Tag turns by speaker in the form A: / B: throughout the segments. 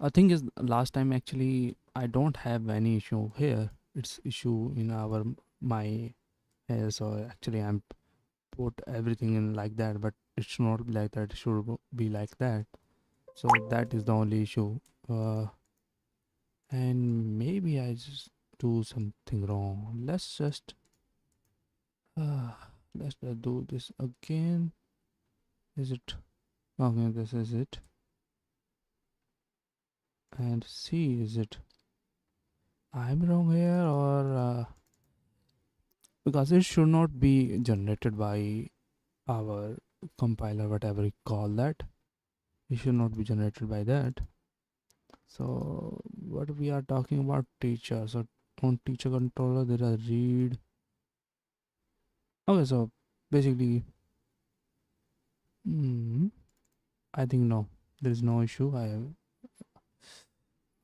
A: I think is last time actually I don't have any issue here. It's issue in our my here. So actually I'm put everything in like that, but it should not be like that. It should be like that. So that is the only issue. Uh, and maybe I just do something wrong. Uh, let's just do this again. Is it okay? This is it. And see, is it I'm wrong here or because it should not be generated by our compiler, whatever you call that. It should not be generated by that. So what we are talking about teacher. So on teacher controller there are read. Okay, so basically, I think no, there is no issue.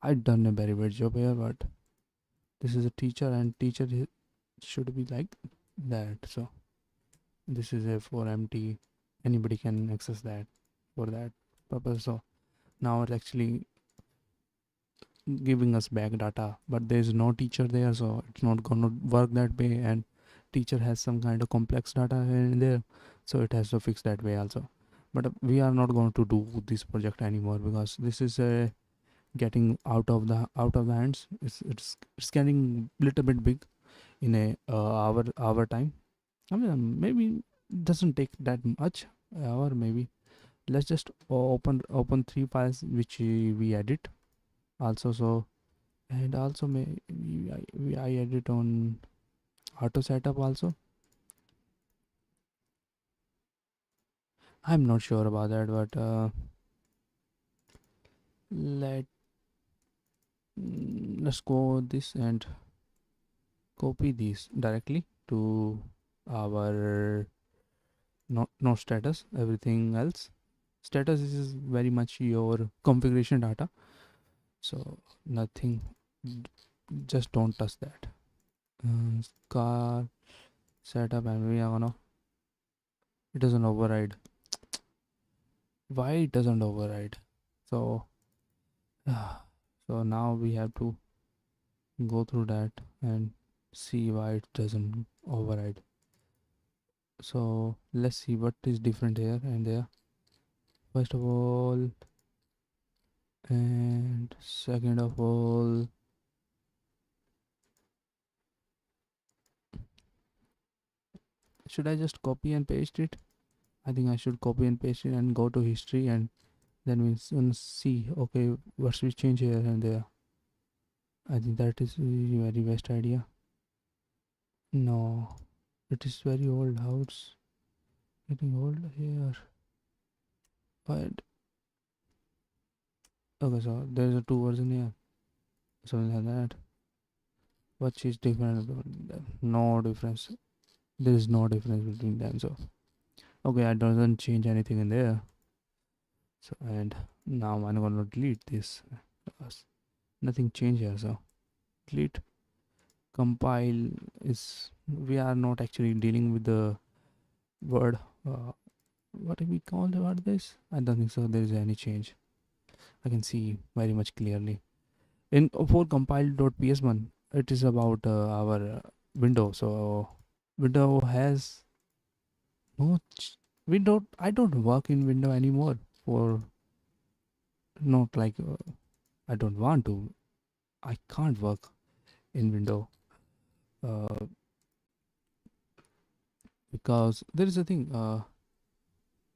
A: I done a very bad job here, but this is a teacher and teacher should be like that. So this is a for empty. Anybody can access that for that purpose. So now it's actually giving us back data, but there's no teacher there, so it's not gonna work that way. And teacher has some kind of complex data in there, so it has to fix that way also. But we are not going to do this project anymore because this is getting out of the hands. It's getting little bit big in a hour time. I mean, maybe doesn't take that much hour. Maybe let's just open three files which we edit also. So and also I edit on auto setup also. I'm not sure about that, but let let's go this and copy this directly to our no status. Everything else status is very much your configuration data, so nothing. Just don't touch that. Car setup, and we are gonna it doesn't override. Why it doesn't override? So so now we have to go through that and see why it doesn't override. So let's see what is different here and there. First of all, and second of all, should I just copy and paste it? I think I should copy and paste it and go to history, and then we can see, okay, what's we change here and there. I think that is very best idea. No, it is very old. How it's getting old here? But okay, so there's a two version here, something like that. What is different about them? No difference. There is no difference between them. So okay, I doesn't change anything in there. So and now I'm gonna delete this. Nothing changed here. So delete. Compile is, we are not actually dealing with the word. What do we call about this? I don't think so. There is any change. I can see very much clearly. In for compile.ps1, it is about our window. So window has no. I don't work in window anymore. For not like I don't want to. I can't work in window. Uh, because there is a thing.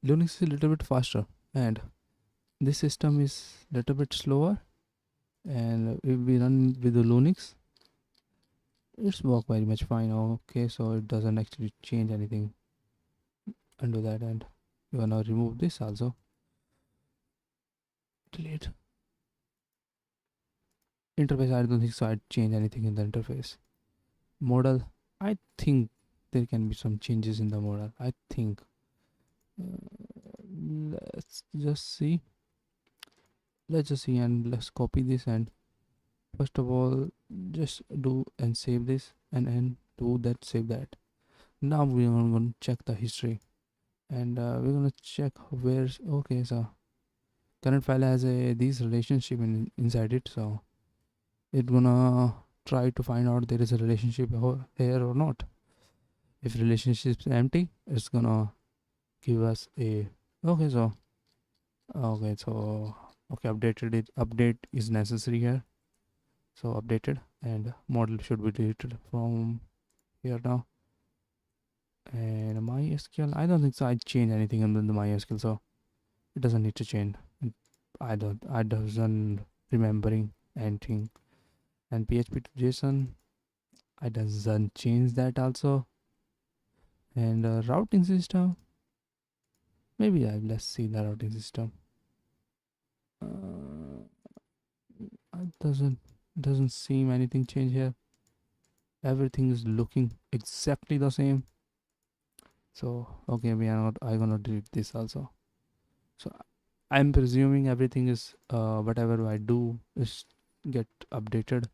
A: Linux is a little bit faster, and this system is a little bit slower. And if we run with the Linux, it's work very much fine. Okay, so it doesn't actually change anything. Undo that, and we're gonna remove this also. Delete interface. I don't think so. I'd change anything in the interface. Model. I think there can be some changes in the model. I think. Let's just see. Let's just see, and let's copy this, and first of all just do and save this, and do that, save that. Now we're gonna check the history, and we're gonna check where's okay. So current file has a these relationship inside it, so it gonna try to find out there is a relationship here or not. If relationship is empty, it's gonna give us a okay. Okay, updated it. Update is necessary here. So updated and model should be deleted from here now. And MySQL, I don't think so. I change anything in the MySQL, so it doesn't need to change. I doesn't remembering anything. And PHP to JSON, I doesn't change that also. And routing system, maybe let's see the routing system. It doesn't seem anything change here. Everything is looking exactly the same. So okay, we are not. I gonna delete this also. So I'm presuming everything is whatever I do is get updated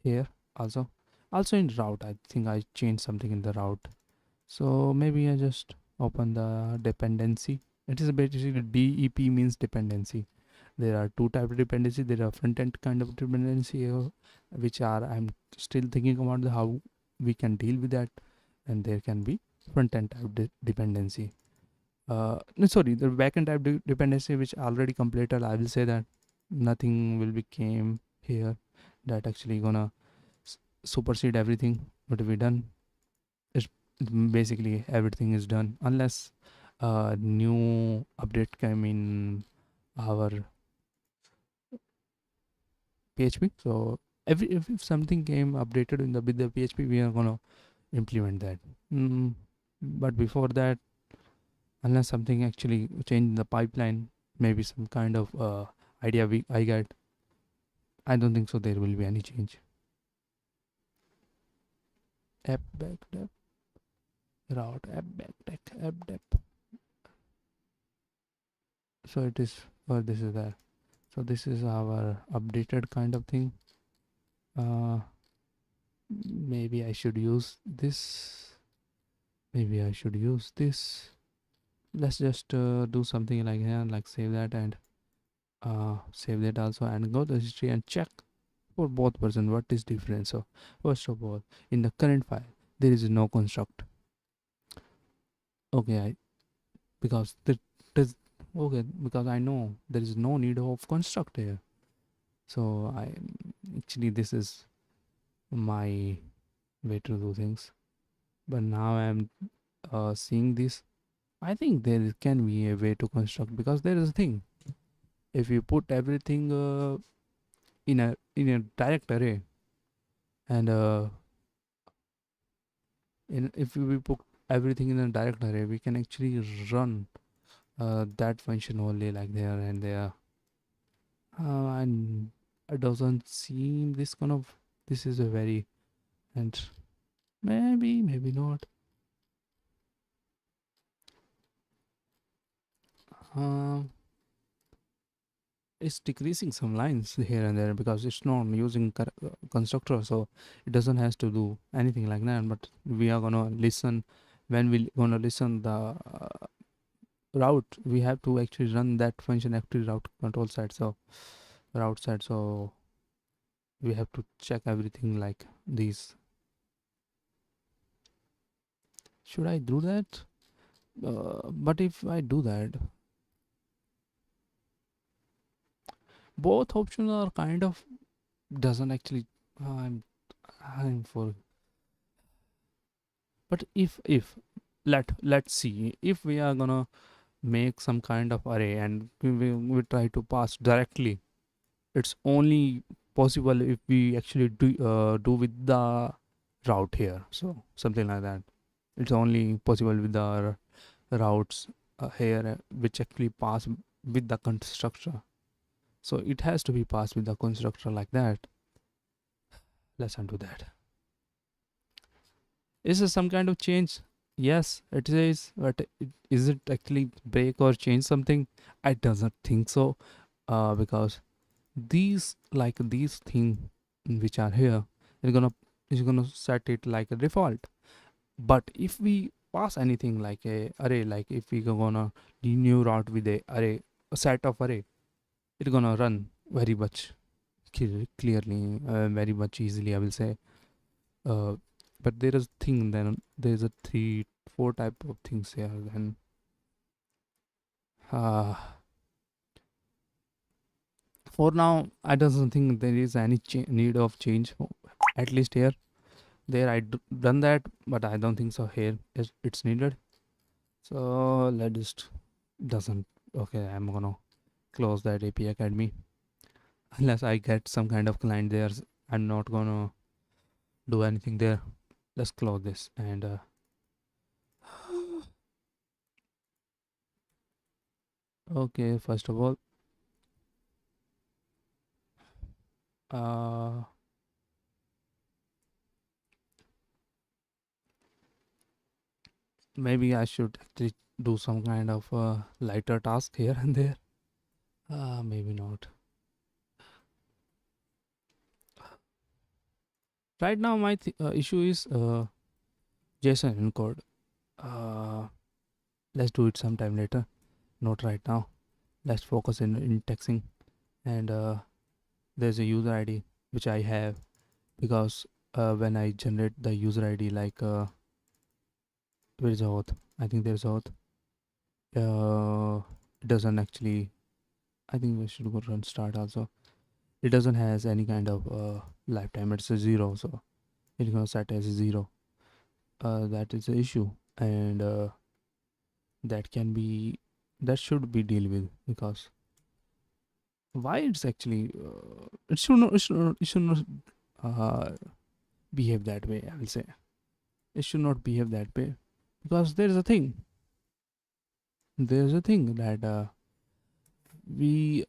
A: here also. Also in route, I think I changed something in the route. So maybe I just open the dependency. It is basically DEP means dependency. There are two types of dependency. There are front end kind of dependency, which are I'm still thinking about how we can deal with that, and there can be front end type dependency. No, sorry, the backend type dependency which already completed. I will say that nothing will become here that actually gonna supersede everything what we done. It's basically everything is done unless new update came in our PHP. So if something came updated in the with the PHP, we are gonna implement that. But before that, unless something actually changed in the pipeline, maybe some kind of idea I get, I don't think so there will be any change. App back route app back app dep. So it is, or this is there. So this is our updated kind of thing. Maybe I should use this. Maybe I should use this. Let's just do something like here, like save that and save that also, and go to history and check for both version what is different. So first of all, in the current file there is no construct. Okay, because that does okay, because I know there is no need of construct here. So I actually this is my way to do things. But now I'm seeing this. I think there can be a way to construct, because there is a thing. If you put everything in a direct array, and if we put everything in a direct array, we can actually run that function only like there and there. And it doesn't seem this kind of, this is a very, and maybe not. It's decreasing some lines here and there because it's not using constructor, so it doesn't has to do anything like that. But we are gonna listen, when we gonna listen the route, we have to actually run that function actually route control side, so route side. So we have to check everything like these. Should I do that? But if I do that, both options are kind of doesn't actually. I'm for. But if let's see, if we are gonna make some kind of array and we try to pass directly, it's only possible if we actually do with the route here. So something like that. It's only possible with the routes here, which actually pass with the constructor. So it has to be passed with the constructor like that. Let's undo that. Is there some kind of change? Yes, it is. But is it actually break or change something? I doesn't think so. Because these things which are here, it's gonna set it like a default. But if we pass anything like a array, like if we gonna new route with a array, a set of array, it's gonna run very much clearly, very much easily, I will say. uh, but there is thing, then there's a three four type of things here. Then uh, for now I don't think there is any need of change, at least here. There done that, but I don't think so here it's needed. So let just doesn't. Okay, I'm gonna close that API Academy. Unless I get some kind of client there, I'm not gonna do anything there. Let's close this. And okay, first of all, uh maybe I should actually do some kind of lighter task here and there. Maybe not right now. My issue is JSON encode. uh let's do it sometime later, not right now. Let's focus in indexing. And there's a user ID which I have, because when I generate the user ID, like where is the auth? I think there's auth. It doesn't actually. I think we should go run start also. It doesn't has any kind of lifetime. It's a zero, so it's gonna set as a zero. That is the issue, and that can be that should be deal with, because why it's actually it should not uh, behave that way, I will say. It should not behave that way, because there's a thing that we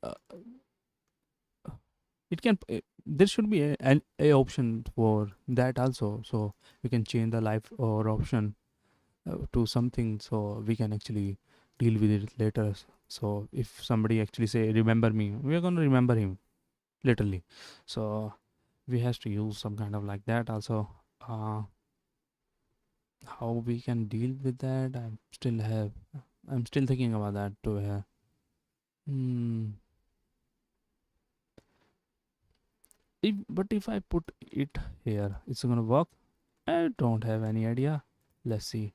A: it can there should be a option for that also, so we can change the life or option to something, so we can actually deal with it later. So if somebody actually say remember me, we are going to remember him literally. So we has to use some kind of like that also. uh, how we can deal with that, I'm still thinking about that too. Hmm. But if I put it here, it's gonna work. I don't have any idea. Let's see.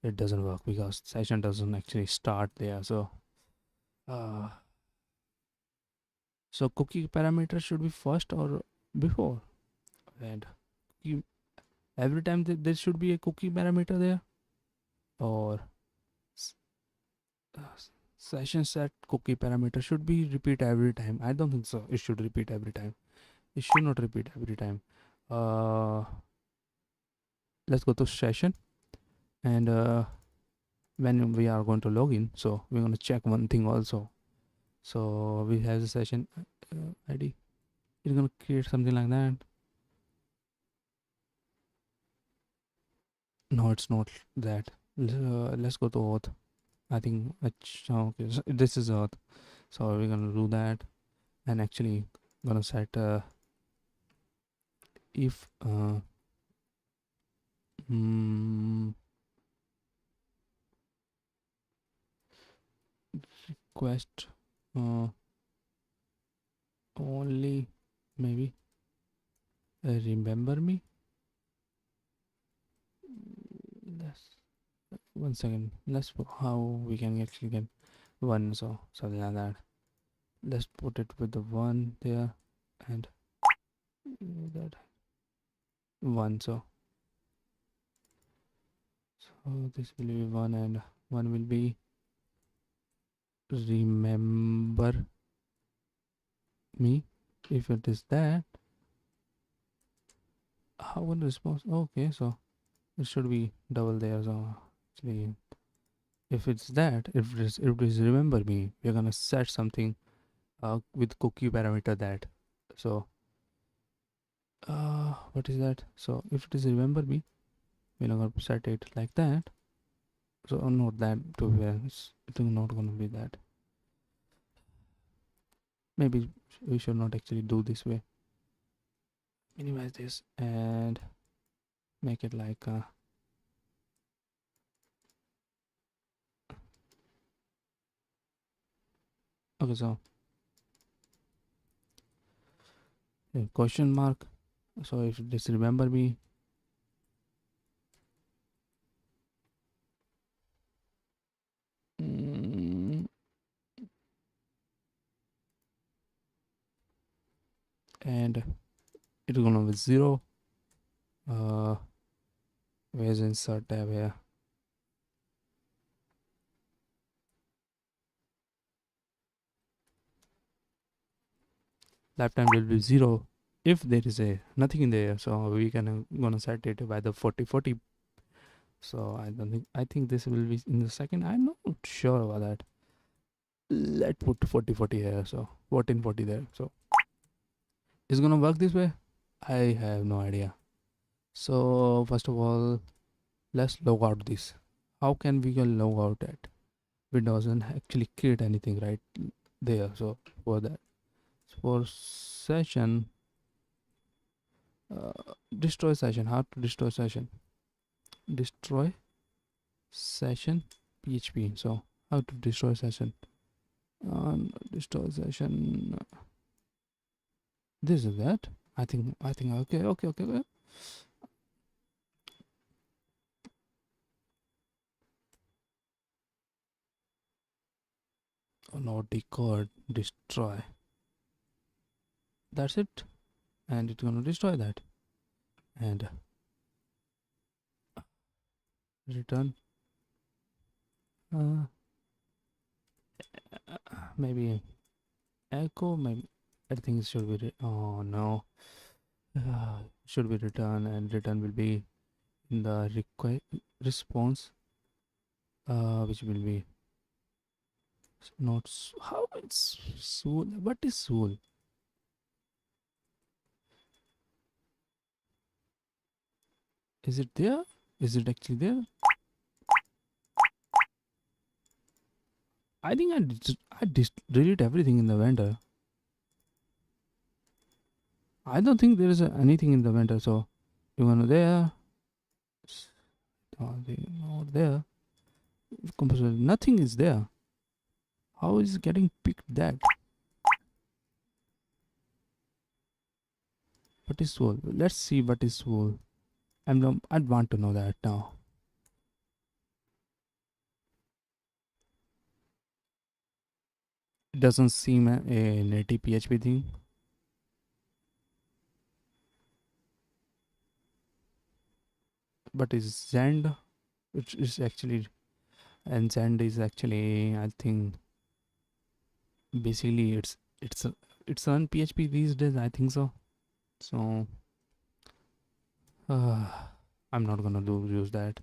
A: It doesn't work because session doesn't actually start there. Uh, so cookie parameter should be first or before, and cookie, every time there should be a cookie parameter there, or s- uh, session set cookie parameter should be repeat every time. I don't think so. It should repeat every time. It should not repeat every time. Uh, let's go to session, and when we are going to log in, so we're going to check one thing also. So we have the session ID. It's going to create something like that. No, it's not that. Let's go to auth. I think okay, so this is auth. So we're going to do that, and actually going to set if mm, request only, maybe remember me. Let's one second. Let's how we can actually get one, so something like that. Let's put it with the one there, and that one. So this will be one, and one will be remember me. If it is that, how will response? Okay, so it should be double there. So actually, if it's that, if it is remember me, we're gonna set something with cookie parameter that. So what is that? So if it is remember me, we're not gonna set it like that. So not that to be honest, it's not gonna be that. Maybe we should not actually do this way. Minimize this and make it like okay. So a question mark. So if this remember me, mm, and it's gonna be 0. uh where's insert tab here? Lifetime will be 0 if there is a nothing in there, so we can gonna set it by the 4040. So I don't think, I think this will be in the second, I'm not sure about that. Let's put 4040 here, so 1440 there. So it's gonna work this way, I have no idea. So first of all, let's log out this. How can we can log out at Windows and actually create anything right there? So for that, for session, destroy session. How to destroy session? Destroy session PHP. So how to destroy session? Destroy session. This is that. I think. Okay. Oh no, decode, destroy. That's it, and it's gonna destroy that and return. Maybe echo. Maybe I think it should be. Oh no, should be return, and return will be in the response, which will be not how it's soul. What is soul? Is it there? Is it actually there? I think I delete everything in the vendor. I don't think there is anything in the vendor. So you wanna there? Not there. Composer, nothing is there. How is it getting picked that? What is soul? Let's see what is soul. I'd want to know that now. It doesn't seem a native PHP thing. But is Zend, which is actually, and Zend is actually, I think, basically it's on PHP these days. I think so. So I'm not gonna use that.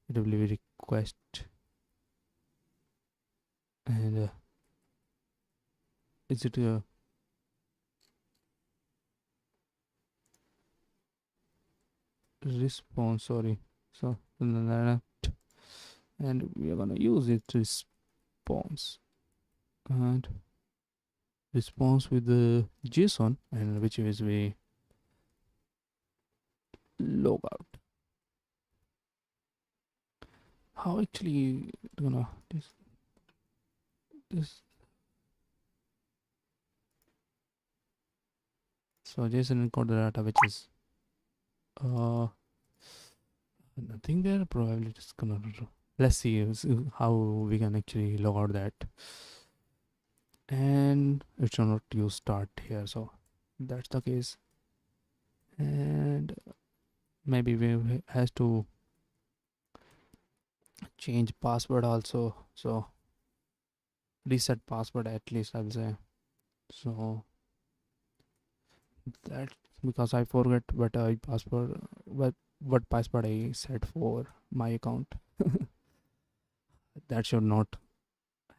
A: It will be request and is it a response? Sorry. So and we are gonna use it response and response with the JSON, and which is we log out. How actually gonna this so JSON encode the data, which is nothing there. Probably just gonna let's see how we can actually log out that, and it should not use start here, so that's the case. And maybe we has to change password also, so reset password at least I'll say. So that, because I forget what I password what password I set for my account. That should not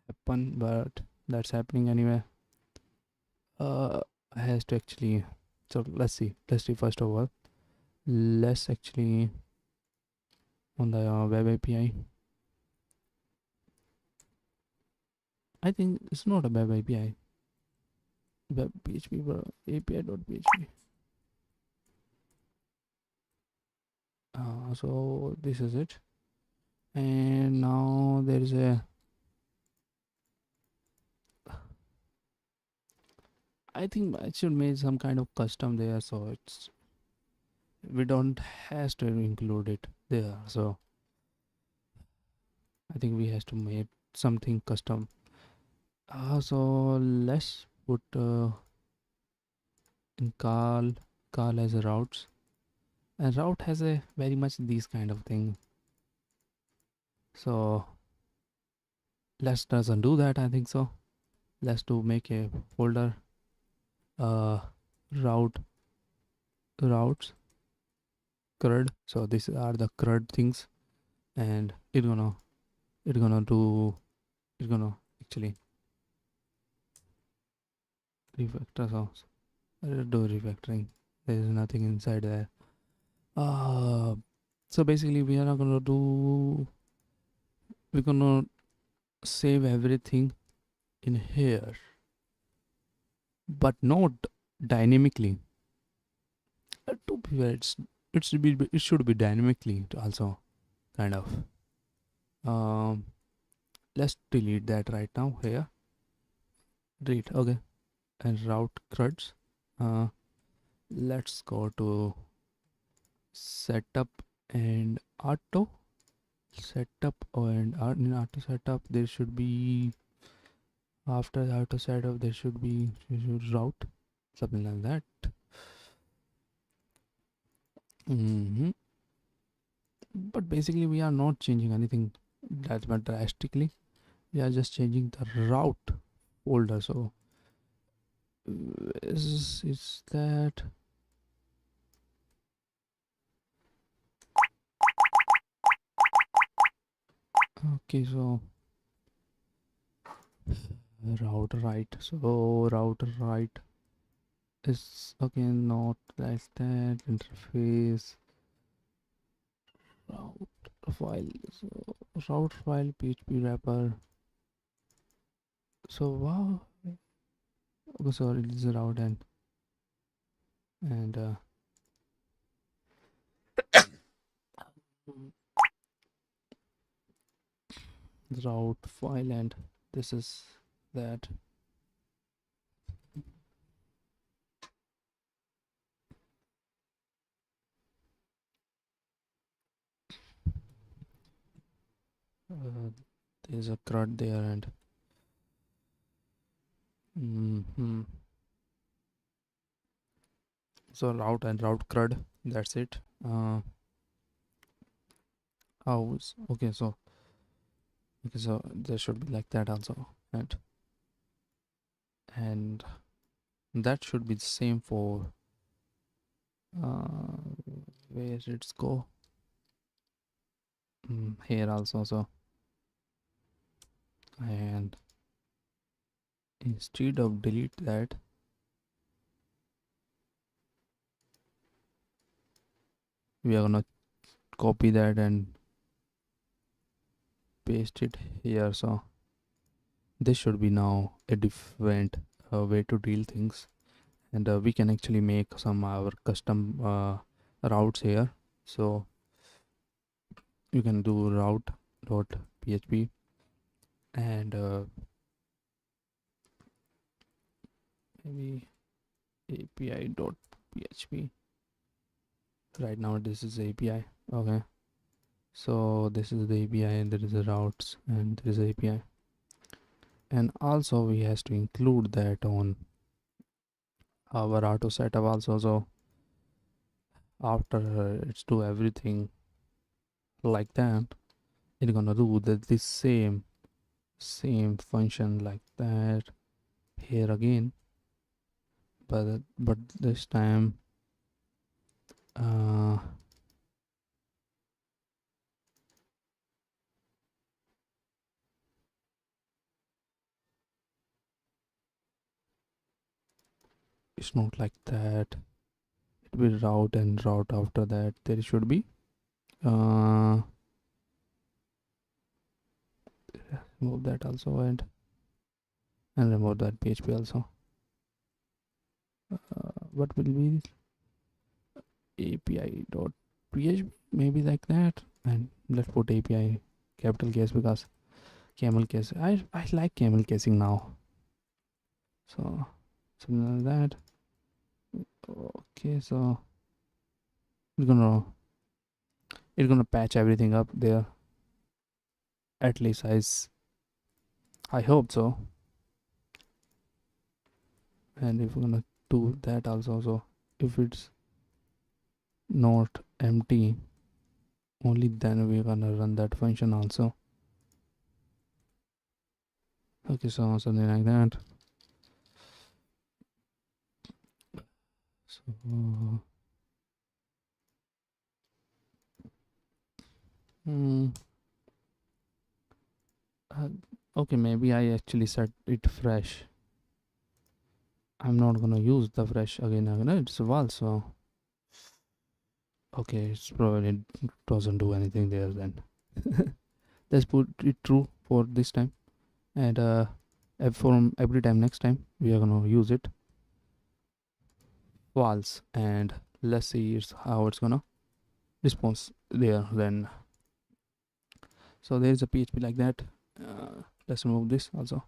A: happen, but that's happening anyway. I has to actually, so let's see first of all, let's actually on the web API. I think it's not a web API. Web PHP, bro. API.php. So this is it, and now there is a, I think I should make some kind of custom there, so it's we don't has to include it there. So I think we has to make something custom. So let's put in call as a routes, and route has a very much these kind of thing. So let's doesn't do that. I think so. Let's do make a folder uh route routes crud. So these are the crud things, and it gonna do it's gonna actually refactor. So do refactoring. There is nothing inside there. Uh, so basically we are not gonna do. We're gonna save everything in here, but not dynamically. To be fair, it should be dynamically also kind of. Um, let's delete that right now here. Delete. Okay, and route cruds. Uh, let's go to setup and auto setup, and in auto setup there should be, after the auto setup there should be route, something like that. But basically we are not changing anything that much drastically. We are just changing the route folder. So is that okay? So route right. So route right is again not like that. Interface route file. So route file PHP wrapper. So wow. Okay, so it is a route and route file, and this is that. There's a crud there, and so route and route crud, that's it. House. Okay, so there should be like that also, and that should be the same for where it's go, here also. So and instead of delete that, we are gonna copy that and paste it here. So this should be now a different way to deal things, and we can actually make some our custom routes here. So you can do route dot php, and maybe api dot php. Right now this is api. Okay, so this is the api, and there is a routes, and there is api, and also we has to include that on our auto setup also. So after it's do everything like that, it's gonna do this same function like that here again, but this time it's not like that. It will route, and route after that there should be remove that also, and remove that php also. What will be api dot php, maybe like that, and let's put api capital case, because camel case, I like camel casing now. So something like that. Okay, so it's gonna patch everything up there. At least I hope so. And if we're gonna do that also, so if it's not empty, only then we're gonna run that function also. Okay, so something like that. So hmm, uh, okay, maybe I actually set it fresh. I'm not gonna use the fresh again. It's a val, so okay, it's probably doesn't do anything there then. Let's put it true for this time, and from every time next time we are gonna use it false, and let's see how it's gonna response there then. So there is a PHP like that. Let's remove this also.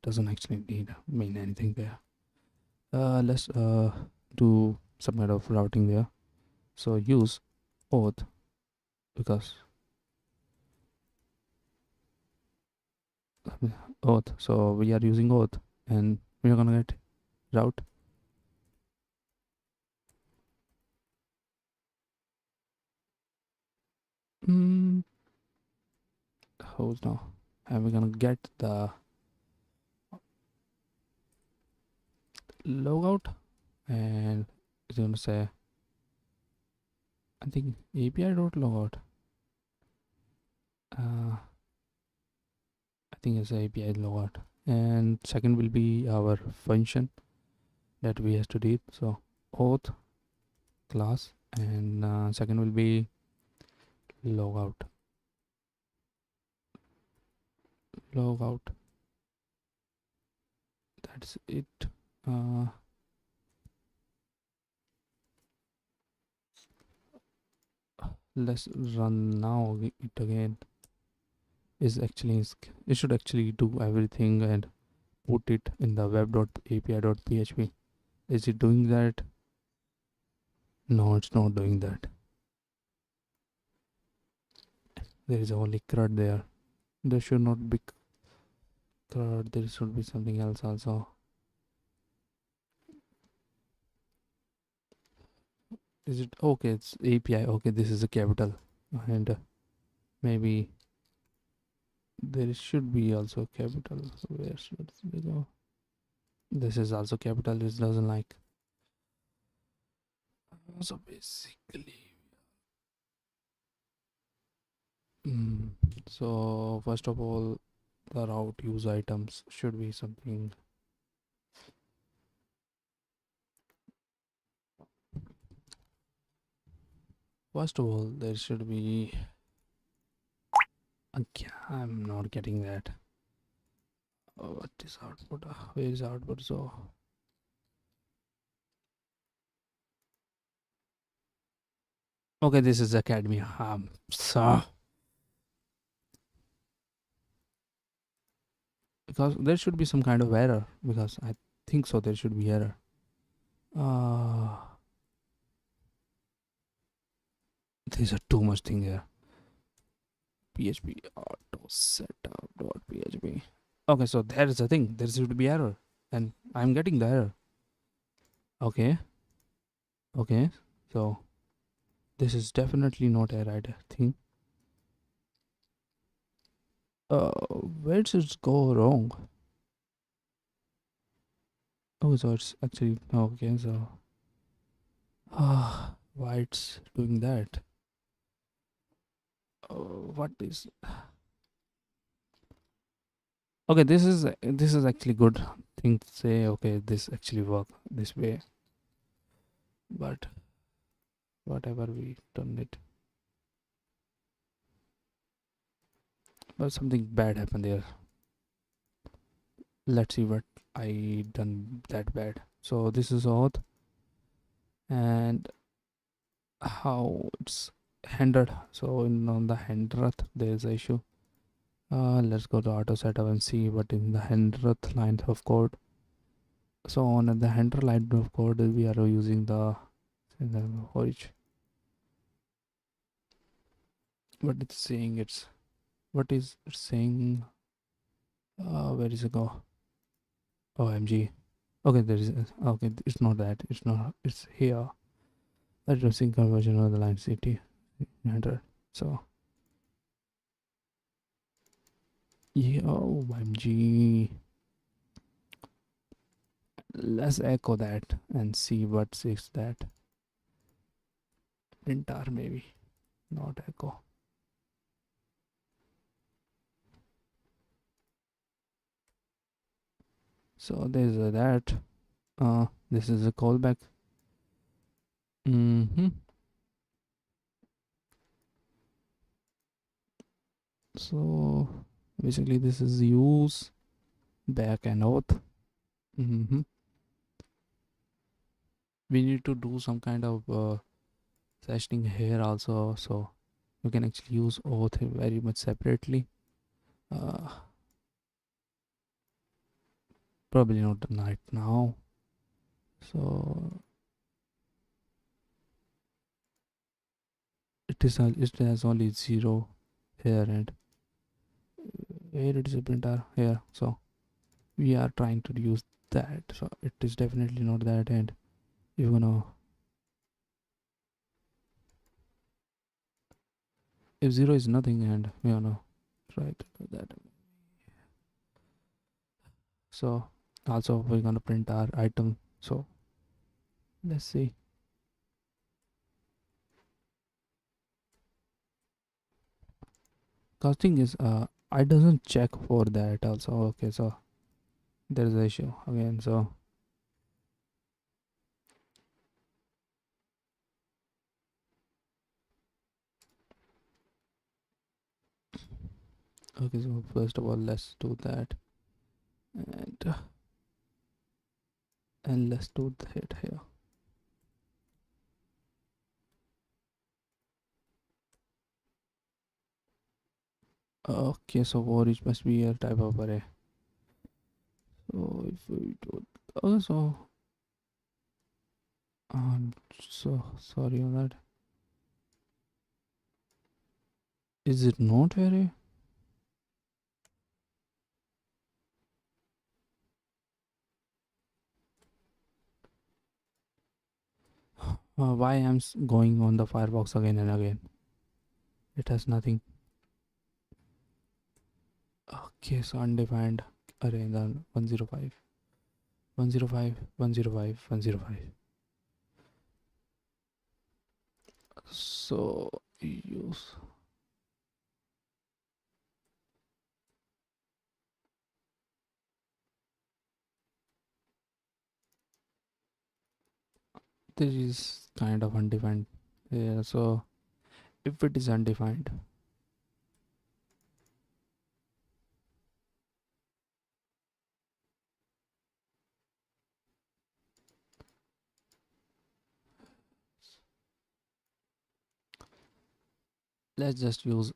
A: Doesn't actually mean anything there. Let's do some kind of routing there. So use auth, because auth. So we are using auth, and we are gonna get route. Mm, how's now? And we're gonna get the logout, and it's gonna say, I think API dot logout. I think it's API logout, and second will be our function that we have to do. So auth class, and second will be logout. That's it. uh, let's run now it again. It should actually do everything and put it in the web.api.php. Is it doing that? No, it's not doing that. There is only CRUD there. There should not be CRUD. There should be something else also. Is it okay? It's API. Okay, this is a capital, and maybe there should be also capital. So where should we go? This is also capital. This doesn't like. So basically, mm, so first of all, the route use items should be something. First of all, there should be. Okay, I'm not getting that. What is output? Where is output? So okay, this is academy. So because there should be some kind of error, because I think so there should be error. These are too much thing here. PHP auto setup dot PHP. Okay, so there is a thing. There should be error, and I'm getting the error. Okay. Okay. So this is definitely not a right thing. Where does it go wrong? Oh, so it's actually okay. So, why it's doing that? What is? Okay, this is actually good thing to say. Okay, this actually work this way, but whatever we done it, but something bad happened there. Let's see what I done that bad. So this is auth, and how it's handled. So on the handled there is a issue. Let's go to auto setup and see what in the handled line of code. So on the handler line of code, we are using the origin. What it's saying, it's what is it saying? Where is it go? OMG. Okay, there is. Okay, it's not that. It's not. It's here. Addressing conversion of the line city handler. So yeah, OMG. Let's echo that and see what says that. Printer maybe, not echo. So there's that. This is a callback. Mm-hmm. So basically, this is use back and auth. Mm-hmm. We need to do some kind of sessioning here also, so you can actually use auth very much separately. Uh, Probably not right now. So it has only 0 here, and here it is a printer here. So we are trying to use that. So it is definitely not that, and you're gonna if 0 is nothing, and we're gonna try to do that. So also we're gonna print our item. So let's see. Casting is I doesn't check for that also. Okay, so there's the issue again. So okay, so first of all, let's do that, and let's do the hit here. Okay, so orange must be a type of array. So if we do also, I'm so sorry on that. Is it not array? Why I'm going on the Firefox again and again? It has nothing. Okay, so undefined array, then 105, 105, 105, 105. So use this is kind of undefined. Yeah, so if it is undefined, let's just use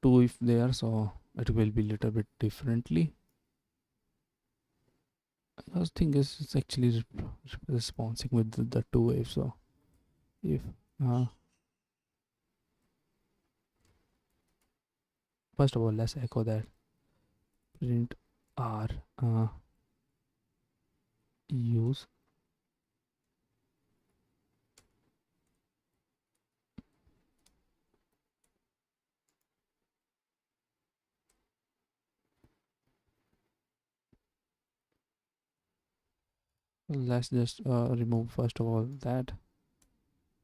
A: two if there, so it will be little bit differently. The thing is, it's actually responding with the two if. So if uh, first of all, let's echo that print r use let's just remove first of all that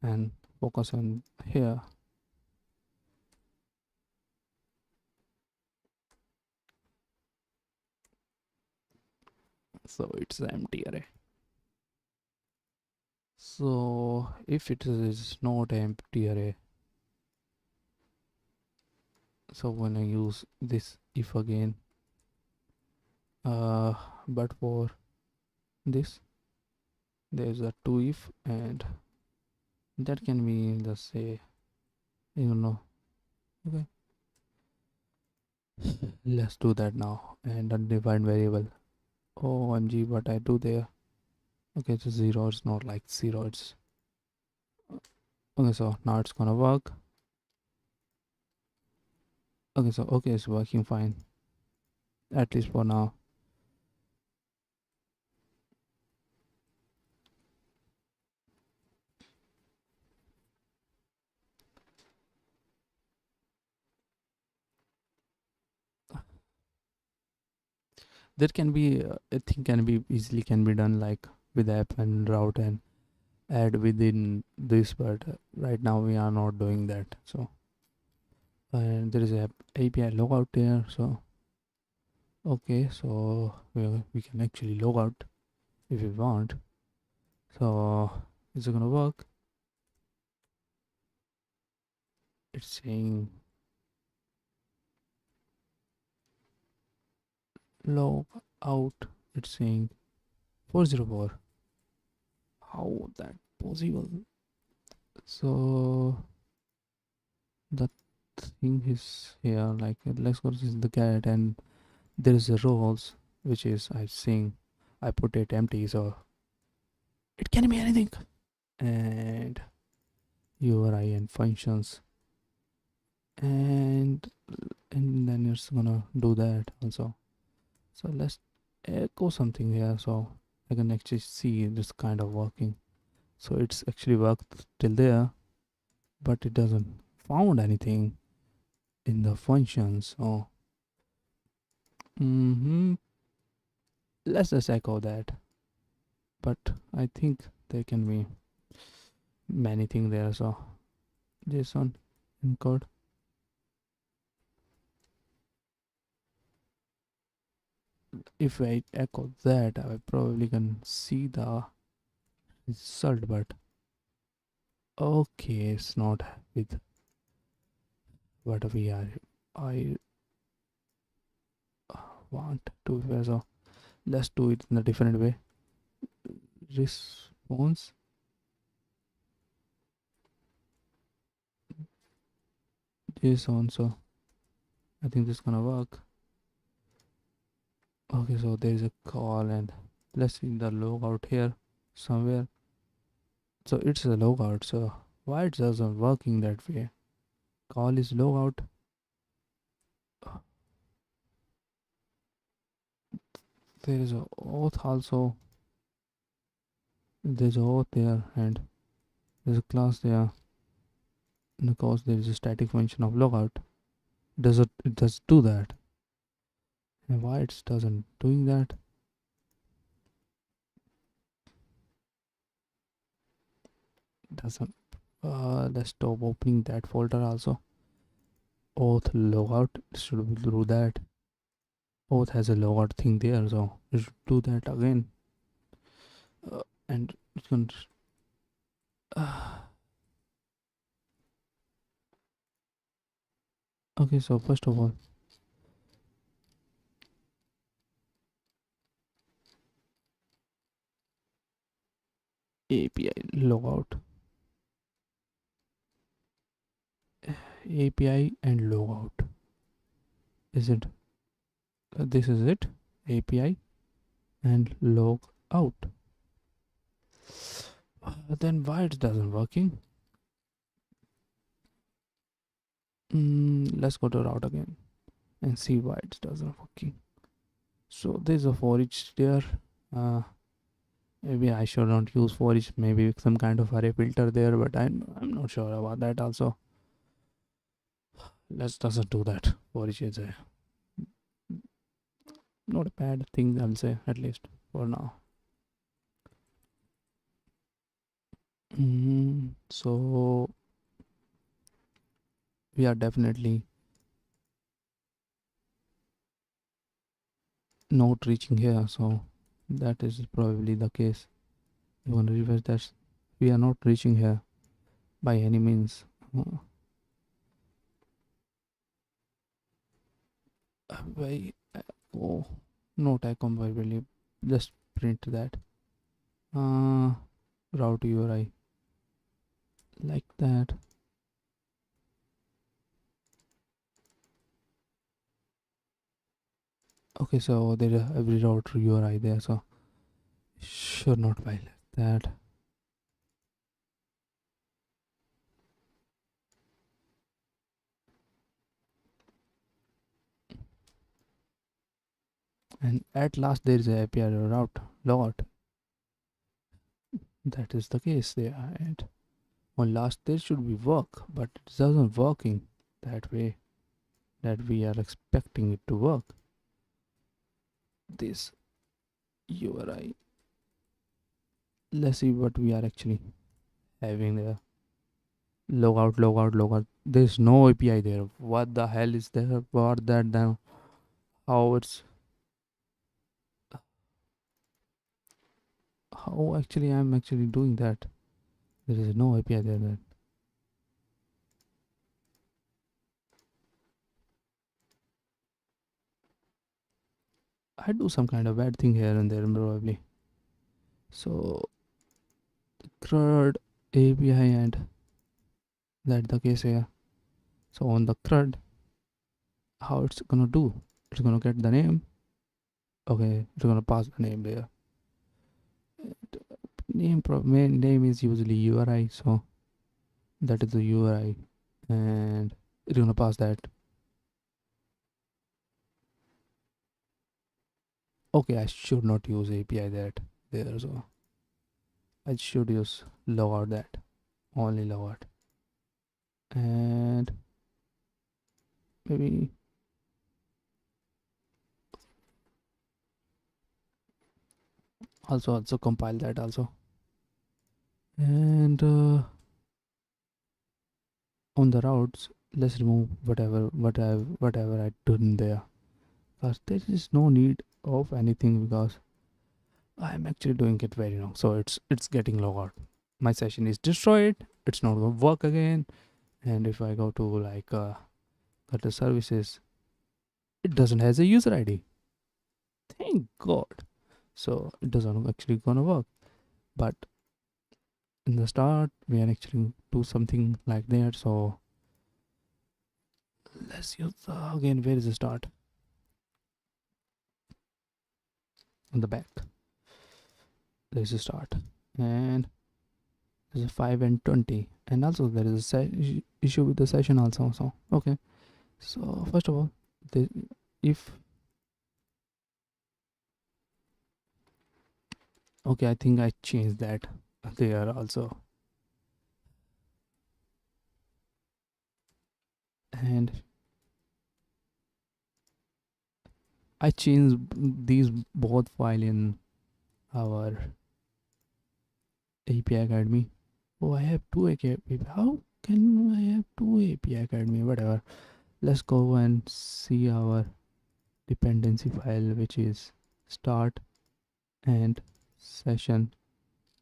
A: and focus on here. So it's the empty array. So if it is not empty array, so when I use this if again, but for this there's a two if, and that can be the say, you know. Okay, let's do that now. And undefined variable, omg, what I do there. Okay, it's 0, it's not like 0, it's okay. So now it's gonna work. Okay, so okay, it's working fine, at least for now. There can be I think can be easily can be done like with app and route and add within this, but right now we are not doing that. So and there is a API logout there. So okay, so we can actually log out if we want. So is it gonna work? It's saying log out. It's saying 404. How that possible? So the thing is here, like let's go to the cat, and there is a roles which is I saying I put it empty, so it can be anything. And URI and functions, and then it's gonna do that also. So let's echo something here, so I can actually see this kind of working. So it's actually worked till there, but it doesn't found anything in the functions. So let's just echo that. But I think there can be many things there. So JSON encode. If I echo that, I probably can see the result. But okay, it's not with what we are. I want to. So let's do it in a different way. Response JSON. So I think this is gonna work. Okay, so there is a call, and let's see the logout here somewhere. So it's a logout. So why it doesn't working that way? Call is logout. There is a auth also. There's a auth there, and there's a class there. And of course, there is a static function of logout. It does do that? And why it doesn't doing that? Doesn't. Let's stop opening that folder also. Auth logout should do that. Auth has a logout thing there, so you should do that again. And it's going to okay, so first of all, API logout, API and logout. Is it this is it? API and log out. Then why it doesn't working? Let's go to route again and see why it doesn't working. So there's a for each there. Maybe I should not use for each. Maybe some kind of array filter there, but I'm not sure about that also. Let's doesn't do that. For each is a not a bad thing, I'll say, at least for now. So we are definitely not reaching here, so that is probably the case. You want to reverse that? We are not reaching here by any means. By oh, not I compatibility. Just print that. Route URI like that. Okay, so there is every route URI there, so Should not violate that. And at last there is a API route logout. That is the case there. And on last there should be work, but it doesn't working that way that we are expecting it to work. This URI. Let's see what we are actually having there. Logout, logout, logout. There's no API there. What the hell is there? What that then? How it's how actually I'm actually doing that? There is no API there. Then I do some kind of bad thing here and there probably. So CRUD API and that's the case here. So on the CRUD, how it's gonna do? It's gonna get the name. Okay, it's gonna pass the name there. Main name is usually URI, so that is the URI, and it's gonna pass that. Okay, I should not use API that there, so I should use logout that, only logout, and maybe also compile that also, and on the routes let's remove whatever I done there, because there is no need of anything because I'm actually doing it very wrong. So it's getting logout. My session is destroyed. It's not gonna work again. And if I go to like the services, it doesn't has a user ID. Thank God. So it doesn't actually gonna work. But in the start, we are actually do something like that. So let's use again. Where is the start? On the back. There's a start, and there's a 5 and 20, and also there is a issue with the session also. So okay. So first of all, the, if okay, I think I changed that there also, and I changed these both file in our API Academy. Oh, I have two API. How can I have two API Academy? Whatever. Let's go and see our dependency file, which is start and session.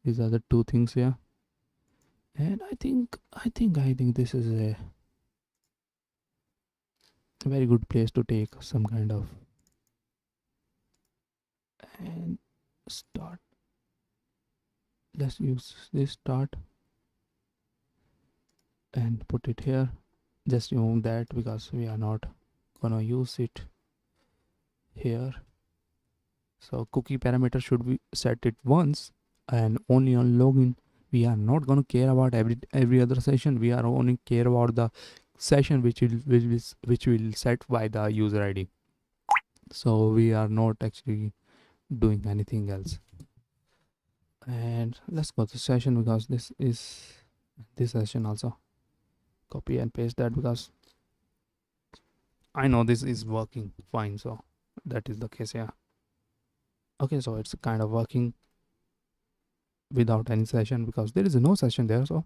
A: These are the two things here. And I think this is a very good place to take some kind of and start. Let's use this start and put it here. Just remove that because we are not gonna use it here. So cookie parameter should be set it once and only on login. We are not gonna care about every other session. We are only care about the session which will set by the user ID. So we are not actually doing anything else. And let's go to session because this is this session also. Copy and paste that because I know this is working fine. So that is the case, yeah. Okay, so it's kind of working without any session because there is no session there. So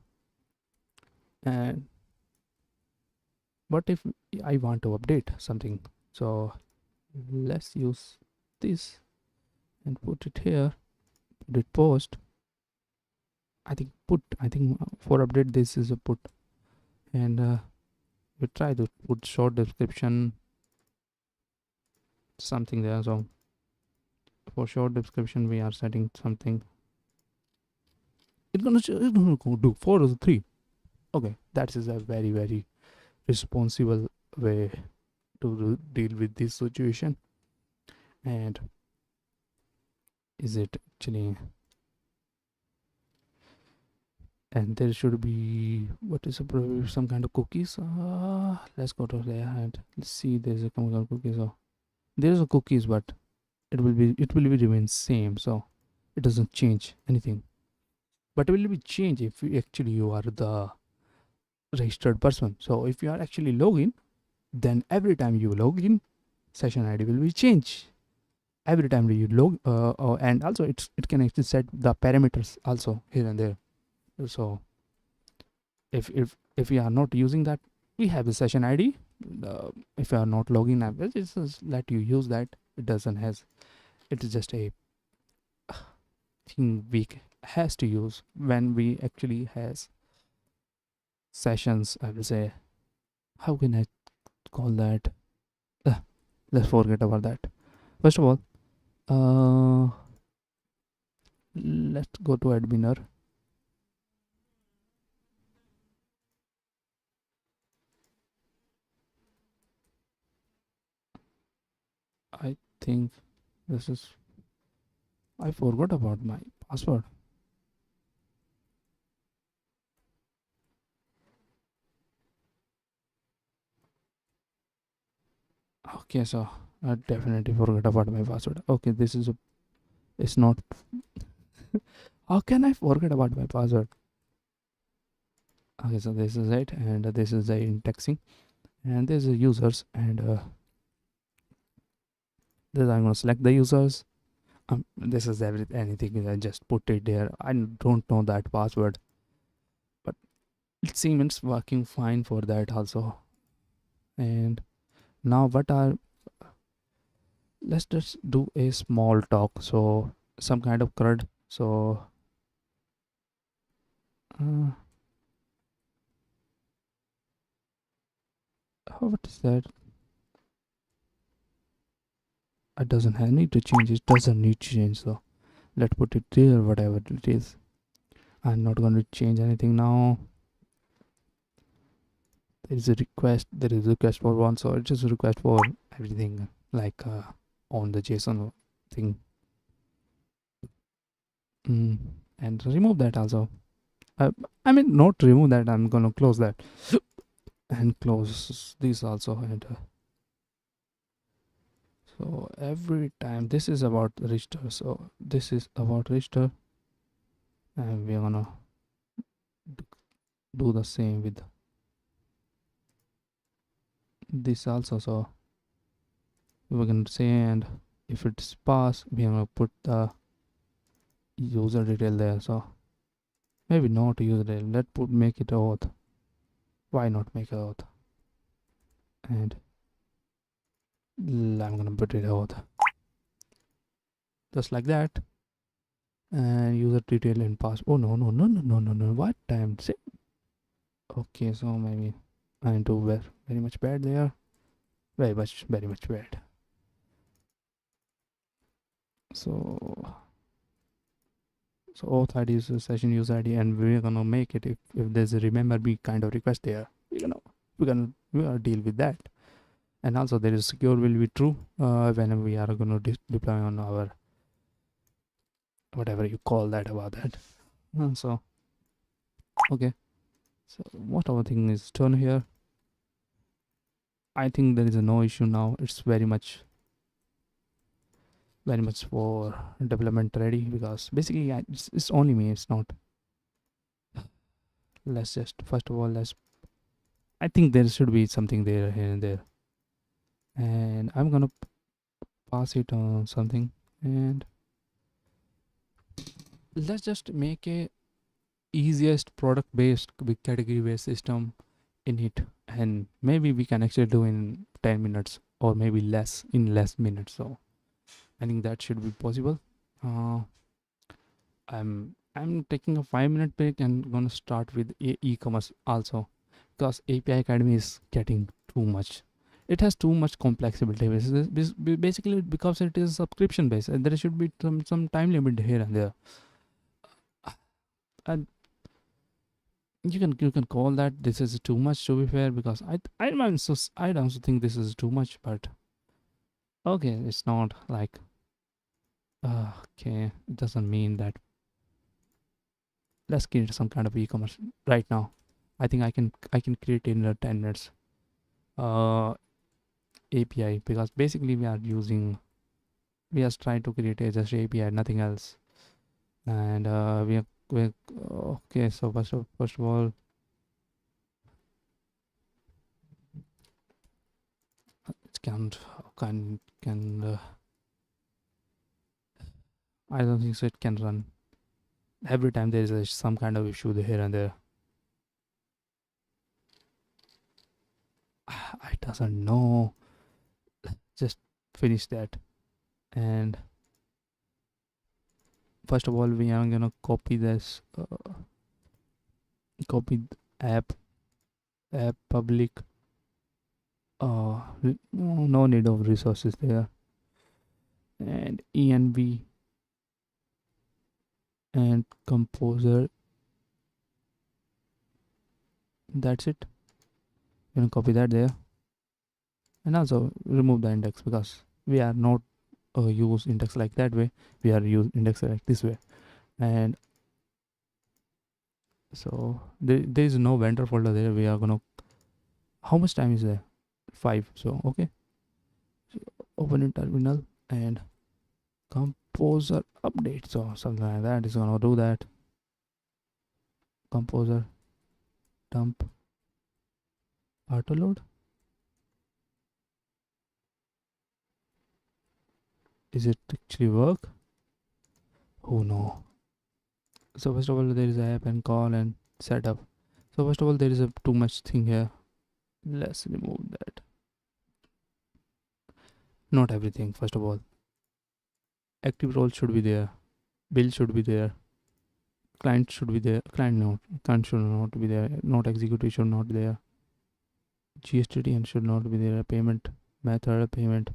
A: and but if I want to update something, so let's use this and put it here. Put it post. I think for update this is a put, and we try to put short description something there. So for short description we are setting something. It's gonna go do 4 or 3. Okay, that is a very responsible way to deal with this situation. And is it actually? And there should be, what is some kind of cookies. Let's go to there and let's see. There's a chemical cookies. So there's a cookies, but it will be remain same. So it doesn't change anything. But it will be change if you are the registered person. So if you are actually login, then every time you log in, session ID will be changed every time you log. And also it can actually set the parameters also here and there. So if we are not using that, we have the session ID. If you are not logging app, it just let you use that. It doesn't has. It is just a thing we has to use when we actually has sessions. I will say, how can I call that? Uh, let's forget about that. First of all, let's go to adminer. I think this is. I forgot about my password. Okay, so I definitely forgot about my password. Okay, this is a. It's not. How can I forget about my password? Okay, so this is it, and this is the indexing, and there's the users, and this I'm gonna select the users. This is anything. I just put it there. I don't know that password, but it seems working fine for that also. And now what are? Let's just do a small talk. So some kind of crud. So uh, what is that? It doesn't have need to change. It doesn't need to change. So let's put it there. Whatever it is. I'm not going to change anything now. There is a request. There is a request for one, so it's just a request for everything, like on the JSON thing. mm, and remove that also. uh, I mean, not remove that. I'm gonna close that and close this also. And so every time this is about register, so this is about register, and we're gonna do the same with this also. So we're gonna say, and if it's pass, we're gonna put the user detail there. So maybe not user detail. Let's put make it auth. Why not make it auth? And I'm gonna put it auth just like that. And user detail and pass. Oh no no no no no no no! What time? Say. Okay, so maybe I do very much bad there. Very much bad. So auth ID is a session user ID, and we're gonna make it if there's a remember me kind of request there. We're gonna deal with that. And also there is secure will be true whenever we are gonna deploy on our whatever you call that about that. So okay, so what our thing is done here. I think there is no issue now. It's very much for development ready, because basically it's only me. It's not. Let's just first of all let's. I think there should be something there here and there, and I'm gonna pass it on something, and let's just make a easiest product based with category based system in it, and maybe we can actually do in 10 minutes or maybe less in less minutes. So I think that should be possible. uh, I'm taking a 5-minute break and gonna start with e-commerce also, because API Academy is getting too much. It has too much complexity. Basically because it is subscription based, and there should be some time limit here and there. And you can call that this is too much, to be fair, because I also think this is too much, but okay, it's not like Okay, it doesn't mean that. Let's create some kind of e-commerce right now. I think I can create in 10 minutes. Uh, API, because basically we are trying to create a just API, nothing else. And we okay. So first of all, it can I don't think so. It can run every time there is some kind of issue here and there. I doesn't know. Just finish that. And first of all, we are gonna copy this. Copy app public. No need of resources there. And env and composer. That's it. You can copy that there. And also remove the index, because we are not use index like that way. We are use index like this way. And so there is no vendor folder there. We are gonna, how much time is there? 5. So okay, so open in terminal and composer update, so something like that is gonna do that. Composer dump auto load. Is it actually work? Oh no. So first of all, there is a app and call and setup. So first of all, there is a too much thing here. Let's remove that. Not everything. First of all, active role should be there, bill should be there, client should be there, client should not be there, not executive should not be there, GSTN should not be there, payment method, payment,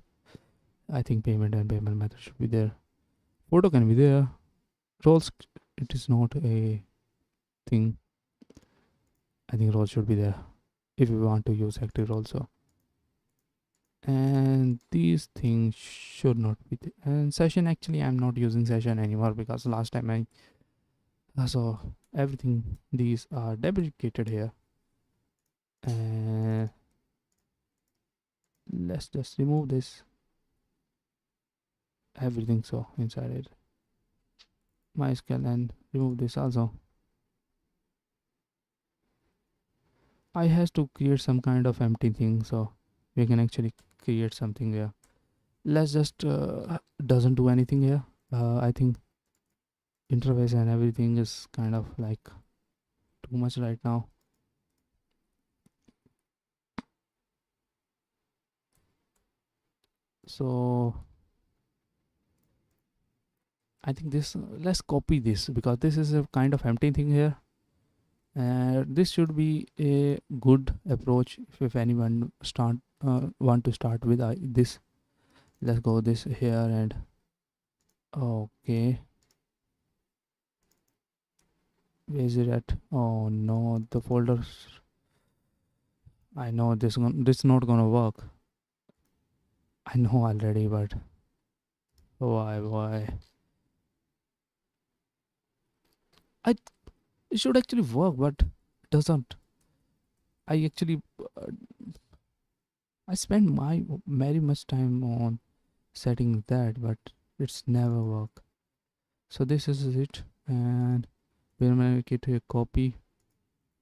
A: I think payment and payment method should be there, photo can be there, roles, it is not a thing. I think roles should be there if you want to use active also. And these things should not be there. And session, actually I'm not using session anymore, because last time I saw everything, these are deprecated here. And let's just remove this everything so inside it, MySQL, and remove this also. I has to create some kind of empty thing, so we can actually create something here. Let's just doesn't do anything here. I think interface and everything is kind of like too much right now. So I think this, let's copy this, because this is a kind of empty thing here. This should be a good approach if anyone want to start with this. Let's go this here and okay, where is it at? Oh no, the folders. I know this not gonna work. I know already, but why? I it should actually work, but it doesn't. I actually I spend my very much time on setting that, but it's never work. So this is it, and we're gonna make it a copy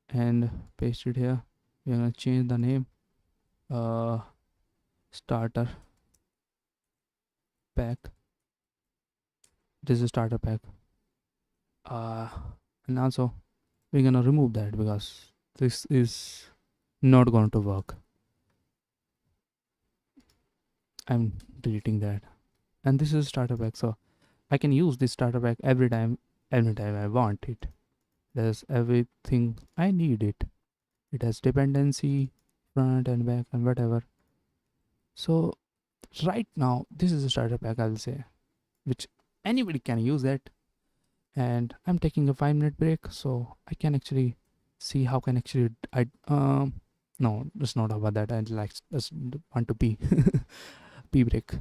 A: and paste it here. We're gonna change the name, uh starter pack. This is starter pack. uh and also we're gonna remove that, because this is not going to work. I'm deleting that. And this is starter pack, so I can use this starter pack every time I want it. There's everything I need it. It has dependency, front and back and whatever. So right now this is a starter pack, I'll say, which anybody can use that. And I'm taking a 5-minute break, so I can actually see how can actually I no, it's not about that. I like just want to pee. Pee break.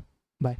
A: Bye.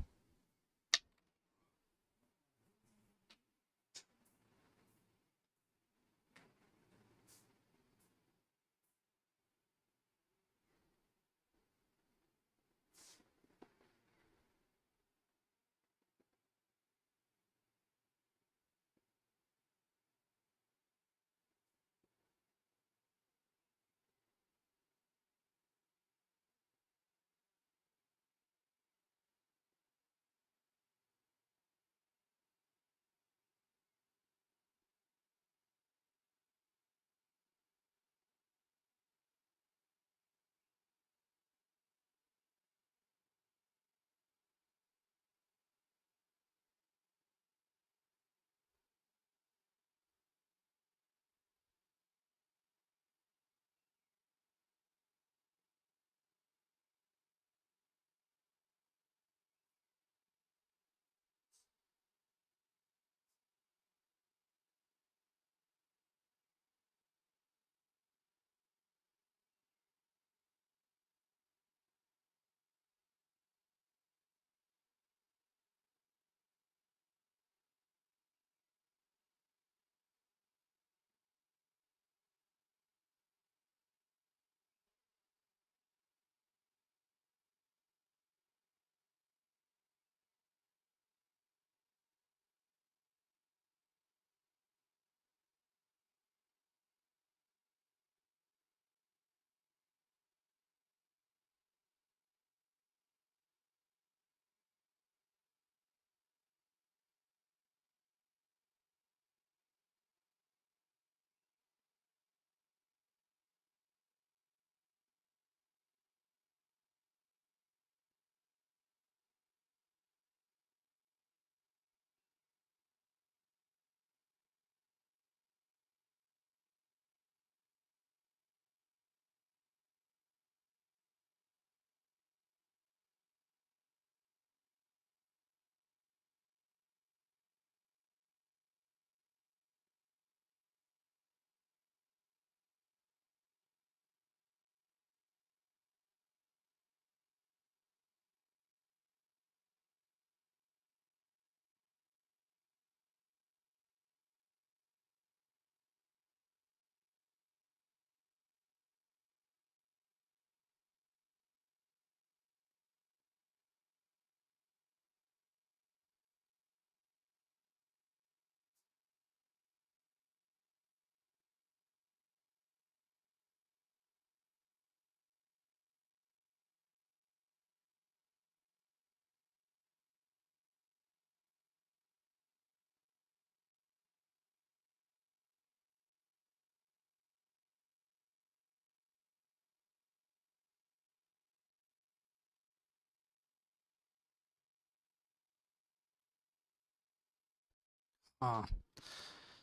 A: Ah,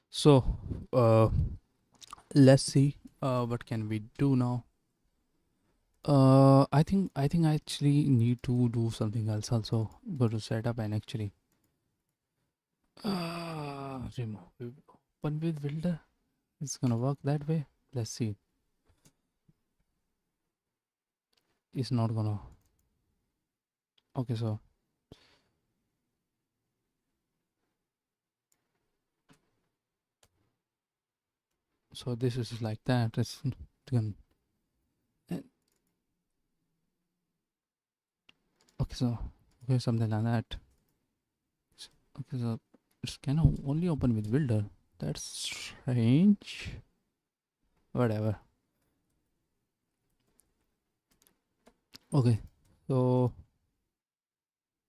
A: so uh, let's see what can we do now. I think I actually need to do something else also. Go to setup and actually remove open with builder. It's gonna work that way. Let's see. It's not gonna. Okay, so this is like that. It's gonna. Okay, okay, something like that. Okay, so it's kind of only open with builder. That's strange. Whatever. Okay, so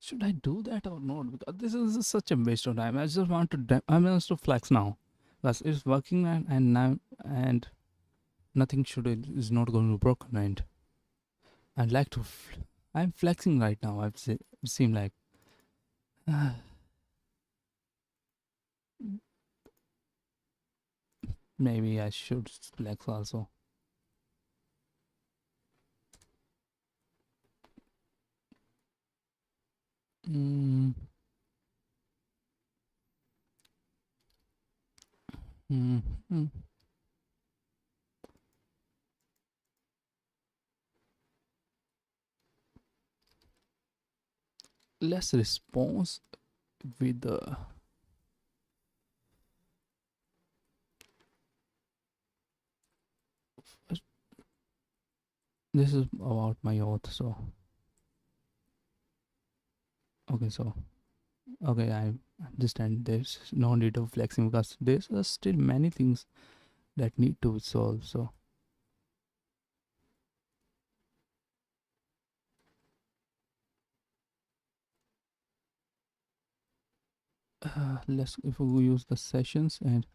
A: should I do that or not? Because this is such a waste of time. I just want to. I want to flex now, because it's working and now and nothing should is not going to broken and I'd like to. I'm flexing right now. It seem like maybe I should flex also. Mm, mm, mm. Less response with the. This is about my auth. So okay, okay, I understand. There's no need of flexing because there's still many things that need to solve. So let's if we use the sessions and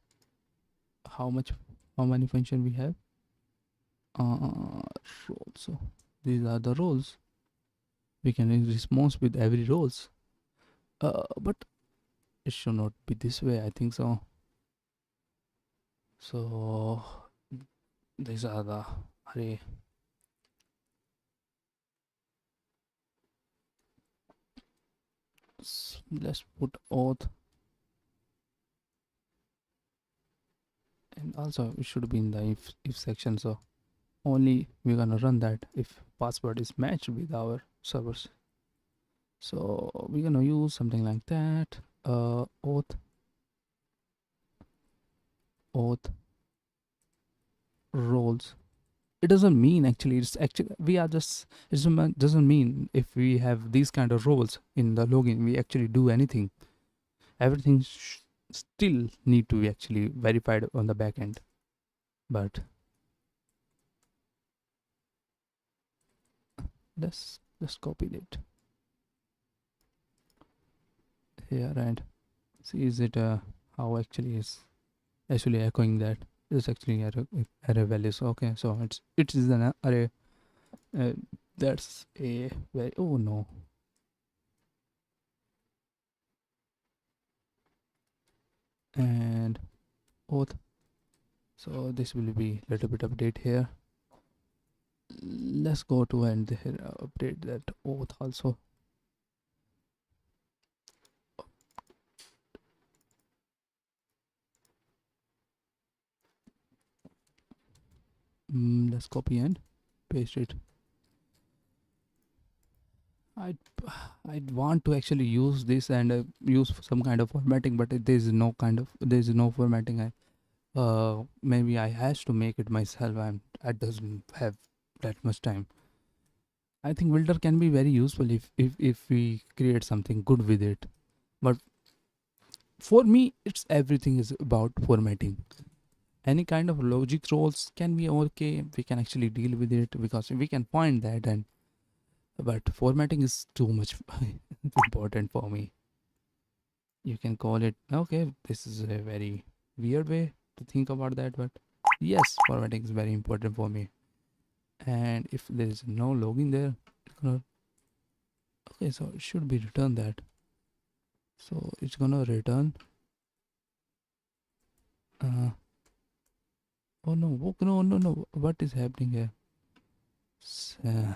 A: how much how many function we have. Roles. So these are the roles. We can response with every roles. But it should not be this way. I think so. So these are the array. Let's put auth, and also it should be in the if section. So only we're gonna run that if password is matched with our servers. So we're gonna use something like that. Auth roles. It doesn't mean actually. It's actually we are just. It doesn't mean if we have these kind of roles in the login we actually do anything. Everything still need to be actually verified on the back end. But let's copy it here and see is it how actually is actually echoing that. It's actually array values. Okay, so it is an array. Uh, that's a very oh no. And auth. So this will be little bit update here. Let's go to and here update that auth also. Let's copy and paste it. I I'd want to actually use this and use some kind of formatting, but there's no formatting. Maybe I has to make it myself, and I doesn't have that much time. I think Builder can be very useful if we create something good with it. But for me, it's everything is about formatting. Any kind of logic roles can be okay. We can actually deal with it because we can find that and but formatting is too much important for me. You can call it okay. This is a very weird way to think about that, but yes, formatting is very important for me. And if there is no login there, it's gonna okay. So it should be return that. So it's gonna return Uh, oh no, no, no, no. What is happening here? S- uh,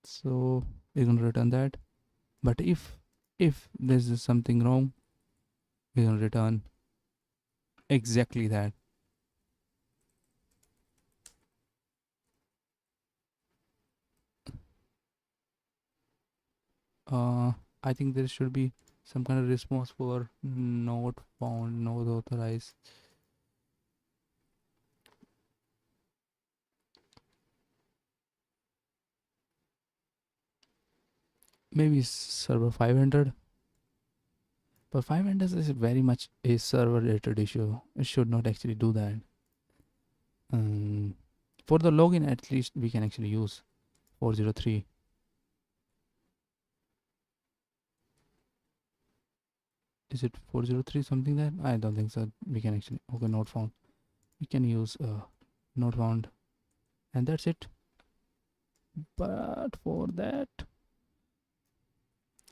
A: so we're gonna return that. But if there's something wrong, we're gonna return exactly that. I think there should be some kind of response for not found, not authorized. Maybe server 500. But 500 is very much a server related issue. It should not actually do that. Um, for the login, at least we can actually use 403. Is it 403 something that? I don't think so. We can actually, okay, not found. We can use not found, and that's it. But for that,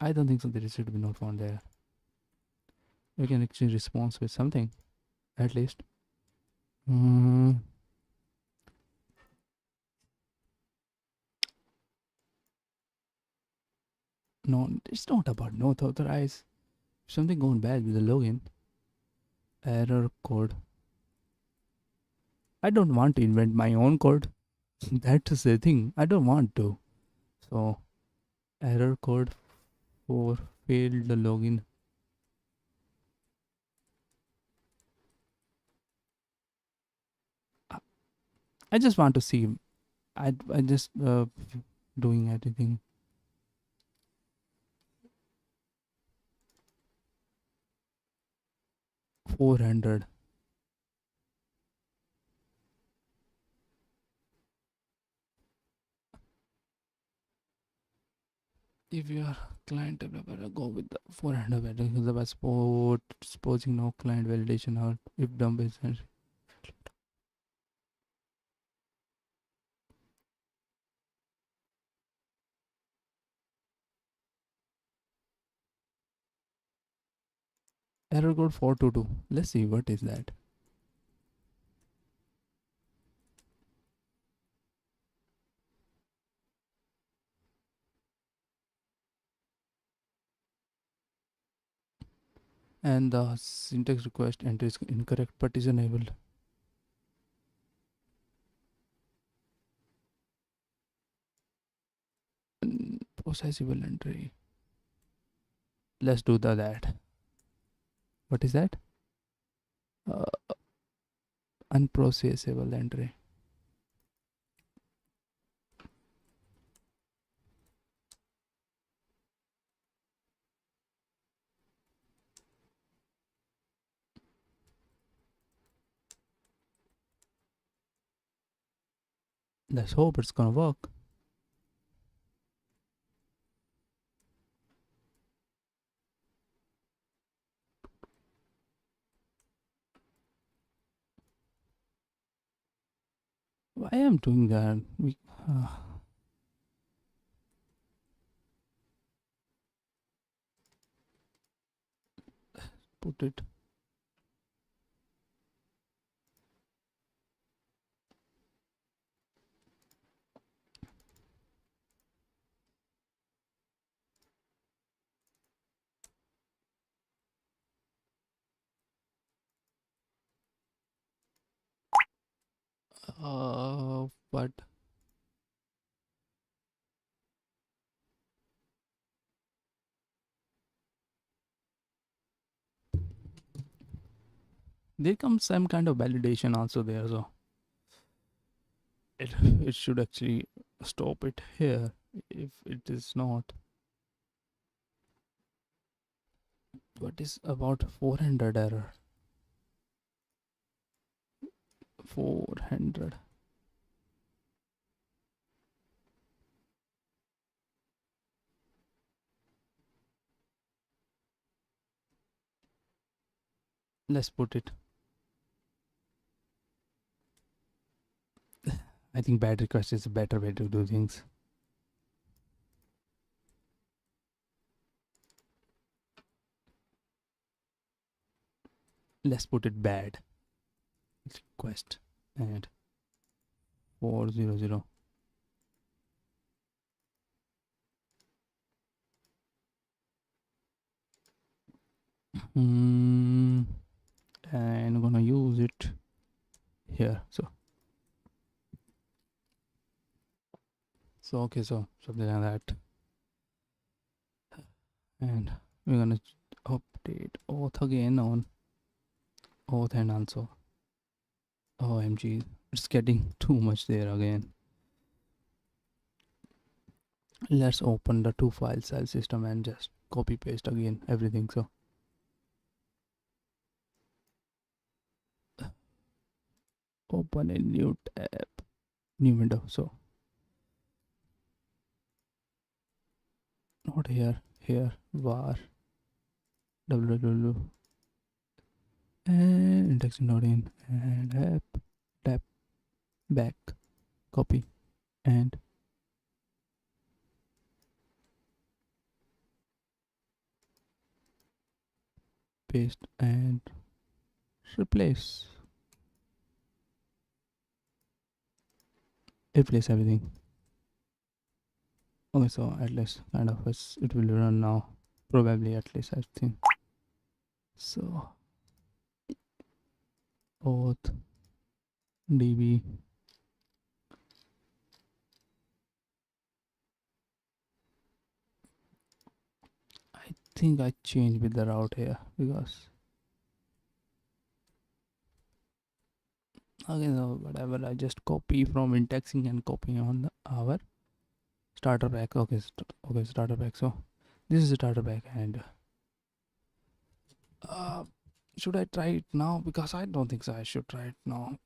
A: I don't think so. There should be not found there. We can actually respond with something, at least. Mm, no, it's not about not authorized. Something going bad with the login. Error code. I don't want to invent my own code. That's the thing. I don't want to. So, error code for failed login. I I just want to see. I just doing everything. 400. If you are client developer, go with the 400 because the supposing no client validation or if dump is error code 422. Let's see what is that. And the syntax request entry is incorrect but is enabled. Processable entry. Let's do that. What is that? Uh, unprocessable entry. Let's hope it's gonna work. Why am doing that? Uh, put it. But there comes some kind of validation also there, so it should actually stop it here if it is not. What is about 400 error? 400. Let's put it. I think bad request is a better way to do things. let's put it bad request and 400. And I'm gonna use it here. So okay, so something like that. And we're gonna update auth again on auth, and also OMG, it's getting too much there again. Let's open the two file size system and just copy paste again everything. So open a new tab, new window. So not here, var www and indexing not in and app tab back, copy and paste and replace everything. Okay, so at least kind of it will run now, probably, at least I think. So auth db I think I changed with the route here because okay, so whatever, I just copy from indexing and copy on our starter pack. Okay, okay, starter pack. So this is a starter pack, and should I try it now? Because I don't think so I should try it now.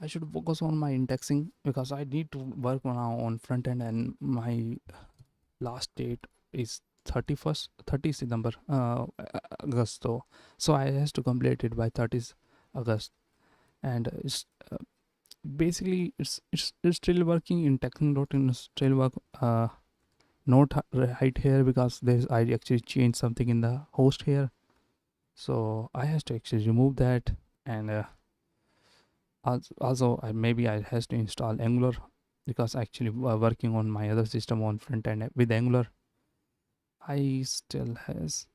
A: I should focus on my indexing because I need to work now on front end, and my last date is 30th December, August. So I has to complete it by 30th August, and it's basically it's still working in techno.in, still work not right here because there's I actually changed something in the host here, so I has to actually remove that. And also maybe I has to install Angular because actually working on my other system on front end with Angular. I still has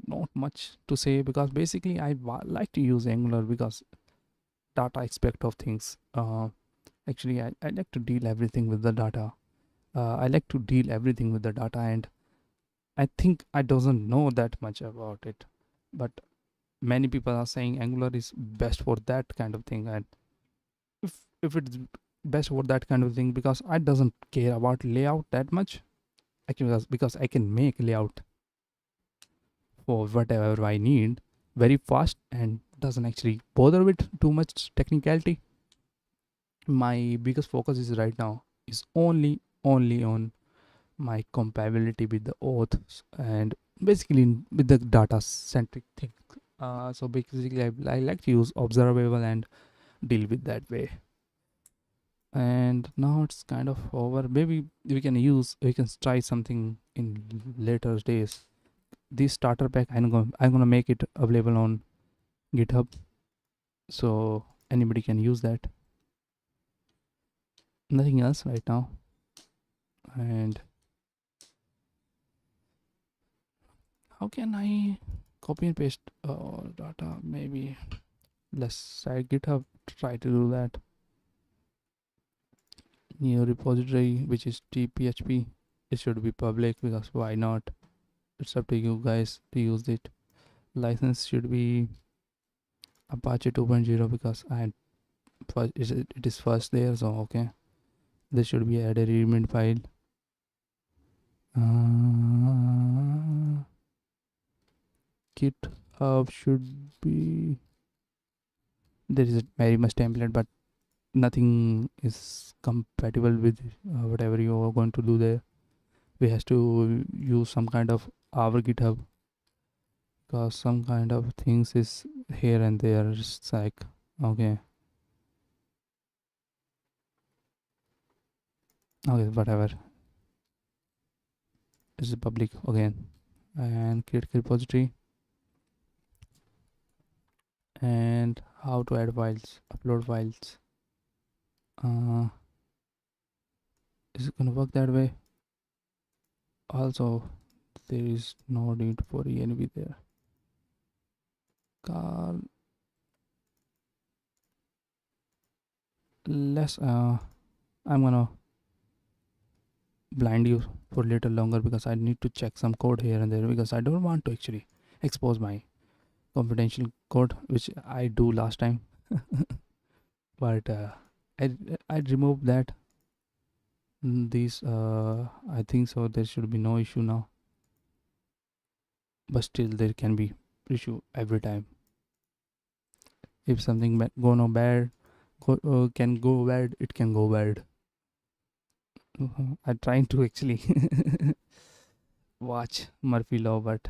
A: not much to say because basically I like to use Angular because data aspect of things. Actually I like to deal everything with the data. I like to deal everything with the data, and I think I doesn't know that much about it, but many people are saying Angular is best for that kind of thing. And if it's best for that kind of thing, because I doesn't care about layout that much, actually, because I can make layout for whatever I need very fast and doesn't actually bother with too much technicality. My biggest focus is right now is only on my compatibility with the auths and basically with the data centric thing. So basically I like to use observable and deal with that way. And now it's kind of over. Maybe we can try something in later days. This starter pack, I'm gonna make it available on GitHub, so anybody can use that. Nothing else right now. And how can I copy and paste data? Maybe let's try GitHub, try to do that. New repository, which is tphp, it should be public because why not? It's up to you guys to use it. License should be Apache 2.0 because it is first there. So okay, this should be added readme file. GitHub should be, there is a very much template, but nothing is compatible with whatever you are going to do there. We have to use some kind of our GitHub because some kind of things is here and there. It's like okay, whatever. It's public again, and create repository. and how to add files, upload files. uh, is it gonna work that way? Also, there is no need for env there. Carl, let's I'm gonna blind you for a little longer because I need to check some code here and there because I don't want to actually expose my confidential code, which I do last time. But I I removed that. These I think so. There should be no issue now, but still there can be issue every time. If something go no bad, can go bad. It can go bad. I'm trying to actually watch Murphy Law, but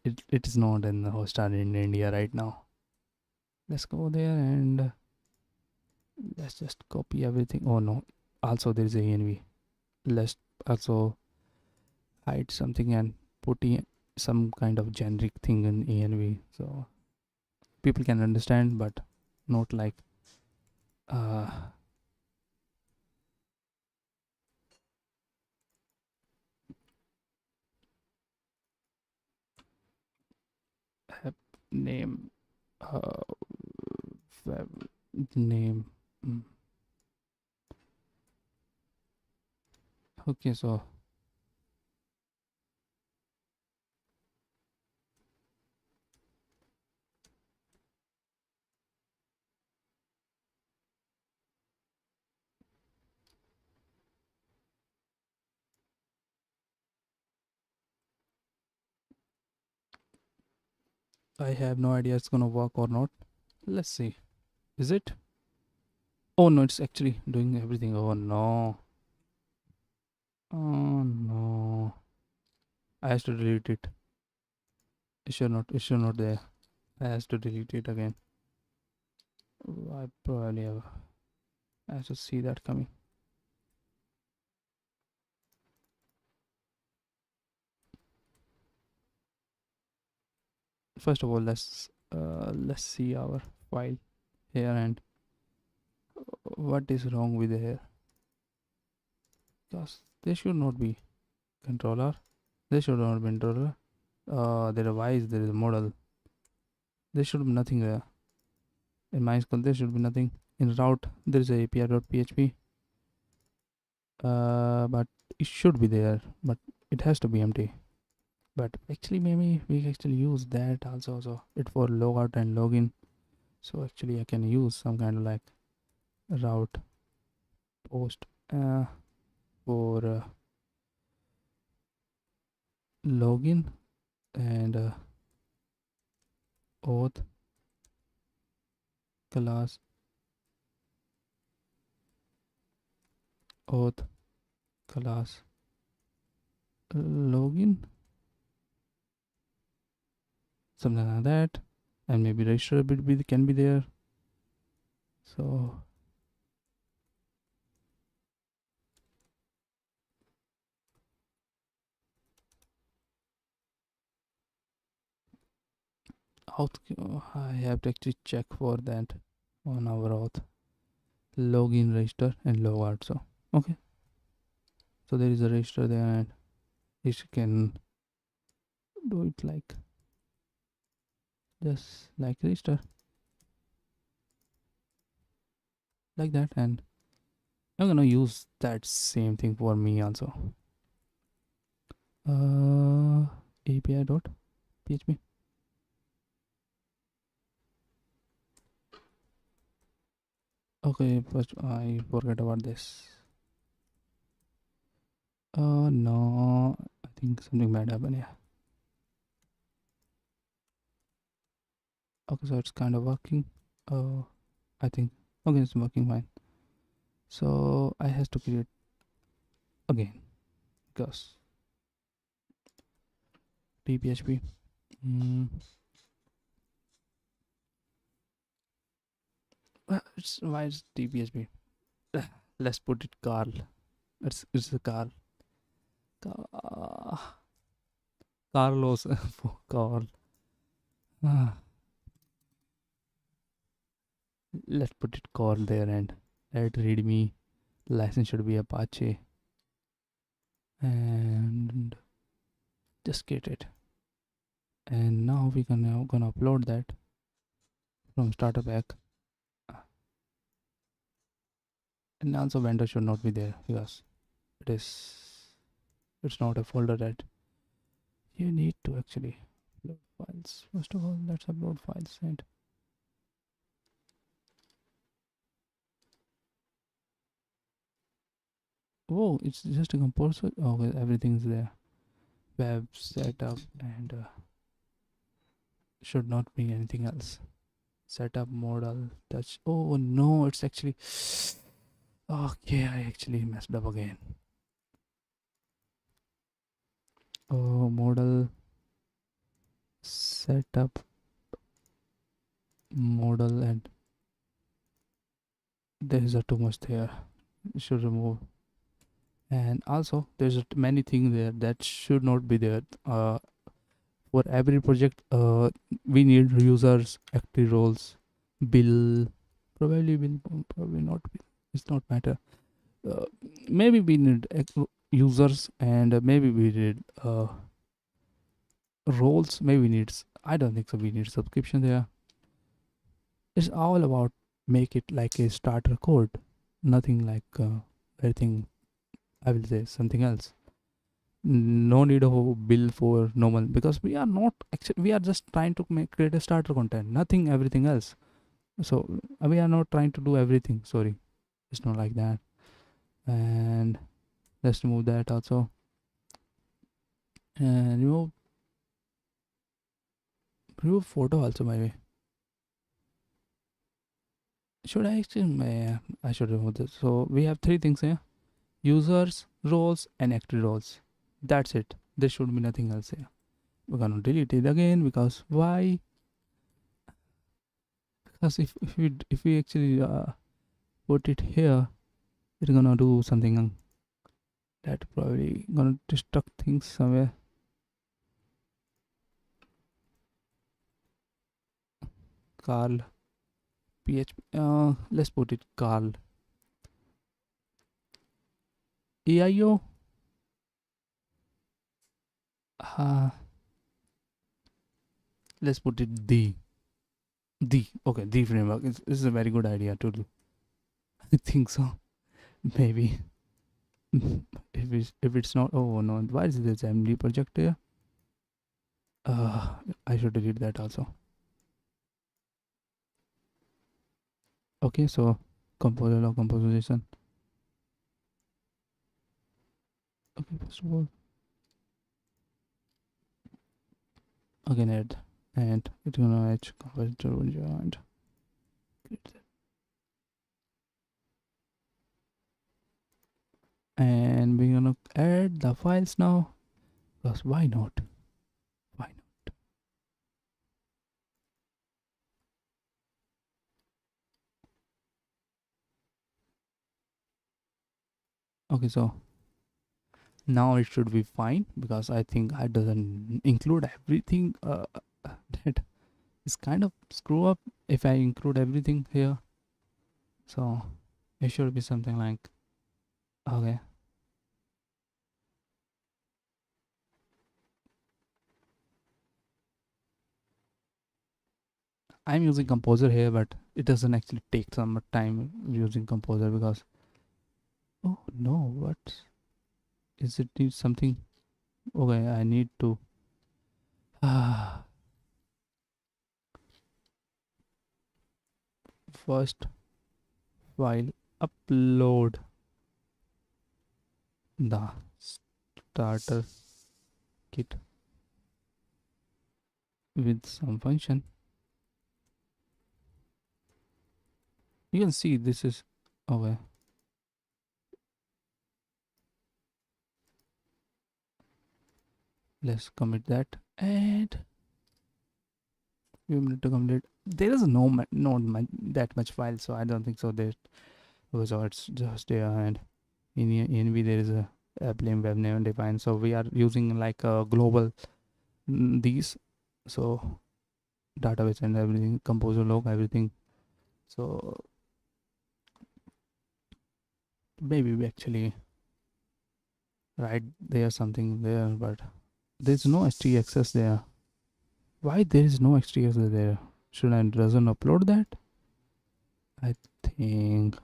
A: it is not in the Hotstar in India right now. Let's go there and let's just copy everything. Oh no, also there is a env. Let's also hide something and put in some kind of generic thing in env so people can understand, but not like uh name, uh web name. Mm. Okay, so I have no idea it's gonna work or not. Let's see. Is it? Oh no, it's actually doing everything. Oh no. Oh no. I have to delete it. It should not there. I have to delete it again. I probably have. I have to see that coming. First of all, let's see our file here and what is wrong with here. Because there should not be controller. There should not be controller. There is wise. There is a model. There should be nothing there. In MySQL, there should be nothing. In route, there is a api.php. But it should be there. But it has to be empty. But actually, maybe we actually use that also. So it for logout and login. So actually, I can use some kind of like route post for login and auth class auth class login, something like that, and maybe register bit can be there. So auth, I have to actually check for that on our auth login register and logout. So okay, so there is a register there and it can do it like just like register like that, and I'm gonna use that same thing for me also. api.php. Okay, first I forget about this. No, I think something bad happened. Yeah. Okay, so it's kind of working. I think okay, it's working fine. So I have to create again because tphp. Mm, why is tphp? Let's put it Carl. It's a Carl. Carlos. Carl. Ah. Let's put it call there and let readme license should be Apache and just get it. And now we can now gonna upload that from starter pack. And also vendor should not be there because it is it's not a folder that you need to actually upload files. First of all, let's upload files and oh, it's just a composer. Okay, everything's there. Web setup and should not be anything else. Setup modal touch. Oh no, it's actually okay. I actually messed up again. Oh, modal setup model and there is a too much there. Should remove. And also there's many things there that should not be there. For every project, we need users, active roles, bill, probably bill, probably not bill. It's not matter. Uh, Maybe we need users and maybe we need roles. Maybe we need. I don't think so. We need subscription there. It's all about make it like a starter code, nothing like anything. I will say something else. No need of a bill for normal because we are not actually we are just trying to make create a starter content. Nothing everything else. So we are not trying to do everything. Sorry, it's not like that. And let's remove that also. And remove photo also my way. Should I actually? I should remove this. So we have three things here: users, roles, and active roles. That's it. There should be nothing else here. We're gonna delete it again because why? Because if we actually put it here, it's gonna do something that probably gonna destruct things somewhere. Carl PHP. Let's put it Carl AIO. Uh, let's put it the okay, the framework. This is a very good idea to do. I think so. Maybe if it's not. Oh no, why is this MD project here? I should delete that also. Okay, so composer log composition. Okay, first of all, again add and it's gonna add compositor joint. And we're gonna add the files now because why not? Why not? Okay, so now it should be fine because I think I doesn't include everything. That is kind of screw up if I include everything here. So it should be something like okay. I'm using composer here, but it doesn't actually take some time using composer because oh no, what is it? Need something? Okay, I need to. First file upload the starter kit with some function. You can see this is okay. Let's commit that and we need to complete. There is not that much file, so I don't think so. There was it's just there and in env there is a app name web name defined. So we are using like a global these so database and everything composer log everything. So maybe we actually write there something there, but there's no htxs there. Why there is no htxs there? Should I doesn't upload that? I think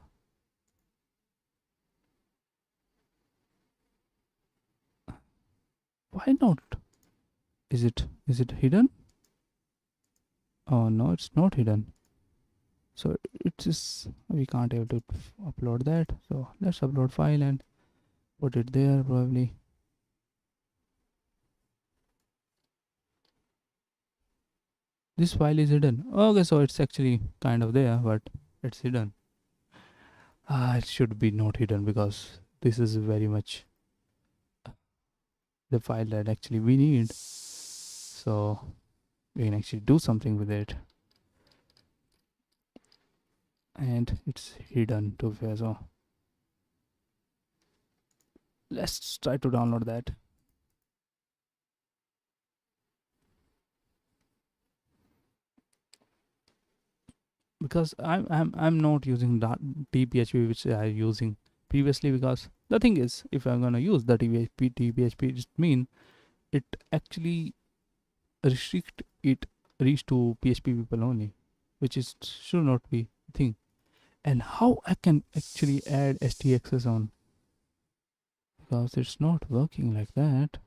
A: why not? Is it hidden? Oh no, it's not hidden. So it is we can't able to upload that. So let's upload file and put it there probably. This file is hidden. Okay, so it's actually kind of there, but it's hidden. It should be not hidden because this is very much the file that actually we need. So we can actually do something with it. And it's hidden too far. So let's try to download that. Because I'm not using that tphp which I using previously, because the thing is if I'm gonna use the tphp it mean it actually restrict it reach to php people only, which is should not be thing. And how I can actually add stxs on, because it's not working like that.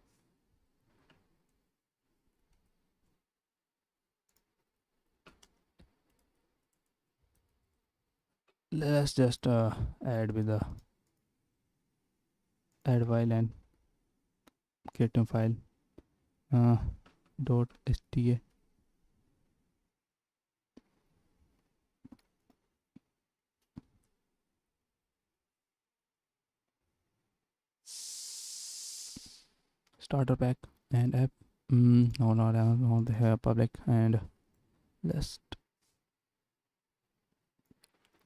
A: Let's just add with the add file and create a file uh, dot sta. Starter pack and app. No, not the here public. And let's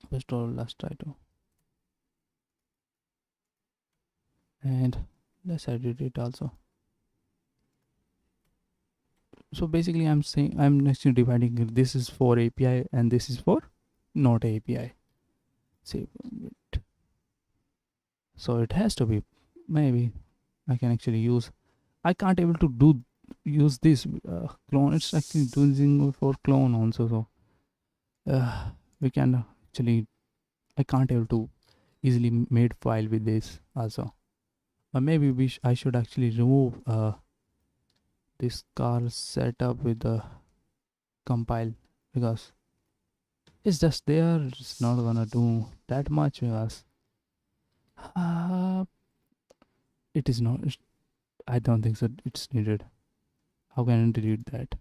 A: first of all let's try to, and let's edit it also. So basically I'm saying I'm actually dividing it. This is for API and this is for not API. Save it. So it has to be, maybe I can actually use, I can't able to do use this clone. It's actually using for clone also. So we can actually, I can't able to easily made file with this also. Or maybe I should actually remove this car setup with the compile, because it's just there. It's not gonna do that much because uh, it is not. I don't think so. It's needed. How can I delete that?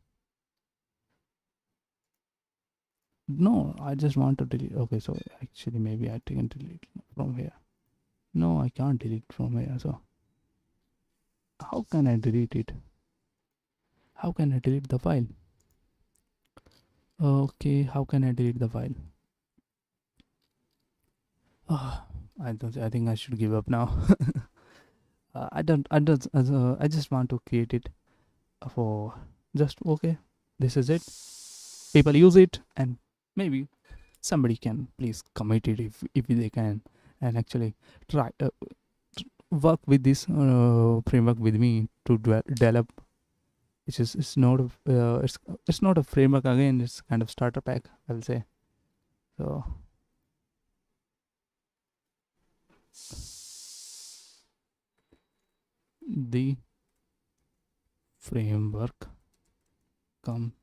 A: No, I just want to delete. Okay, so actually maybe I can delete from here. No, I can't delete from here. So how can I delete it? How can I delete the file? Okay, how can I delete the file? I don't. I think I should give up now. I don't. I don't. I just want to create it for just okay. This is it. People use it, and maybe somebody can please commit it if they can, and actually try work with this framework with me to develop. Which is it's not a it's not a framework again. It's kind of starter pack, I will say. So the framework come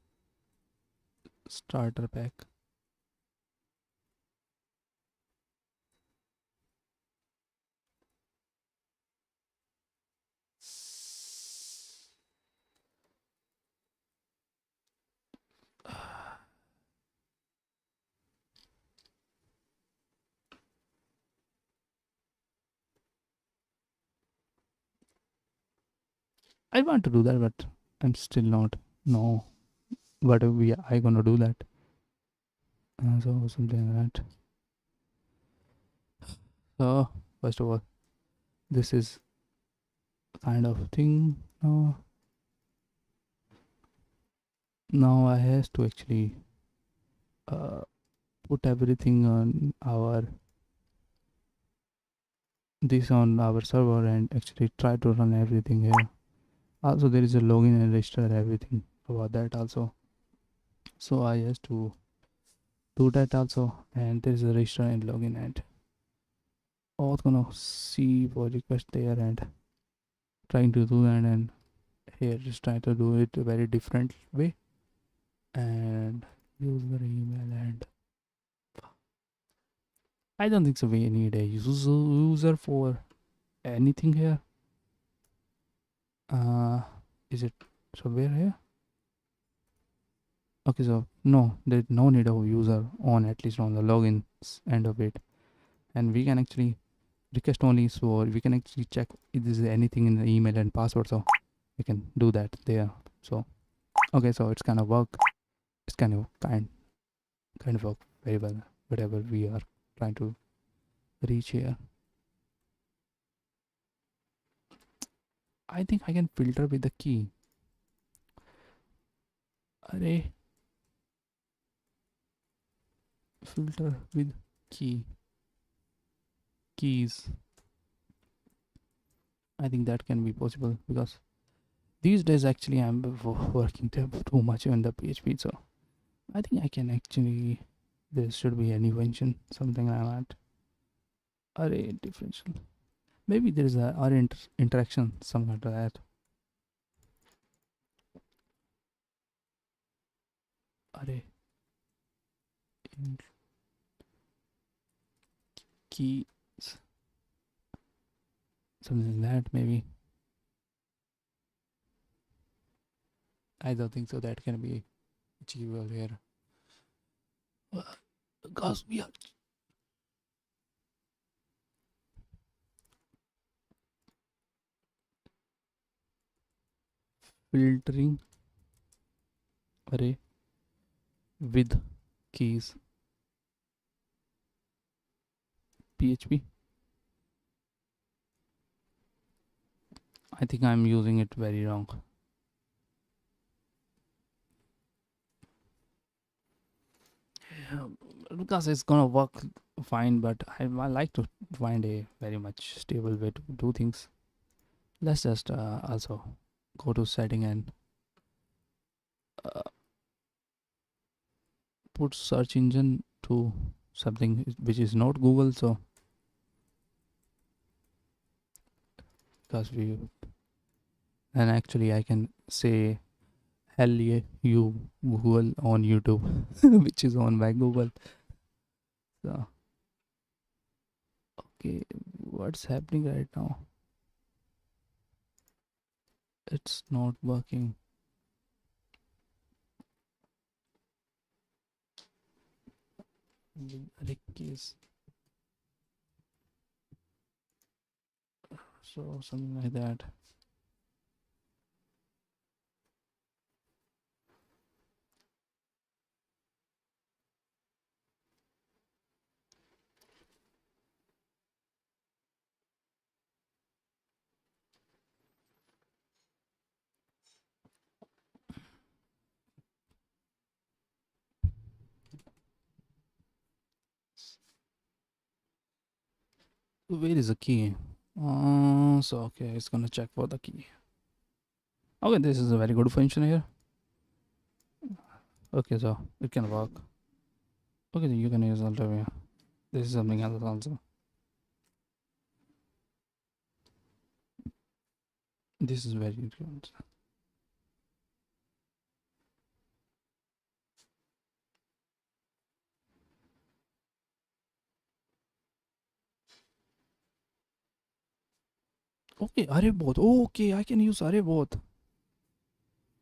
A: starter pack. I want to do that, but I'm still not know what we I gonna do that. So something like that. So first of all, this is kind of thing. Now I has to actually uh, put everything on our this on our server and actually try to run everything here. Also there is a login and register everything about that also. So I have to do that also, and there is a register and login and all gonna see for request there and trying to do that, and here just trying to do it a very different way and user email. And I don't think so we need a user for anything here. Is it somewhere here? Okay, so no, there's no need of user on, at least on the login end of it, and we can actually request only, so we can actually check if there is anything in the email and password, so we can do that there. So okay, so it's kind of work, it's kind of work very well, whatever we are trying to reach here. I think I can filter with the key. Array, filter with keys. I think that can be possible because these days actually I'm working too much on the PHP, so I think I can actually, there should be an invention, something like that. Array differential. Maybe there is a array interaction, something like that. Array in keys, something like that maybe. I don't think so that can be achievable here. Because we are filtering array with keys PHP. I think I'm using it very wrong. Yeah, because it's gonna work fine, but I like to find a very much stable way to do things. Let's just also go to setting and uh, put search engine to something which is not Google, so because we, and actually I can say hell yeah you Google on YouTube which is on by Google. So okay, what's happening right now? It's not working. Array keys, so something like that. Where is the key? So okay, it's gonna check for the key. Okay, this is a very good function here. Okay, so it can work. Okay, you can use Altavia. This is something else also. This is very good. Okay, array both. Okay, I can use array both.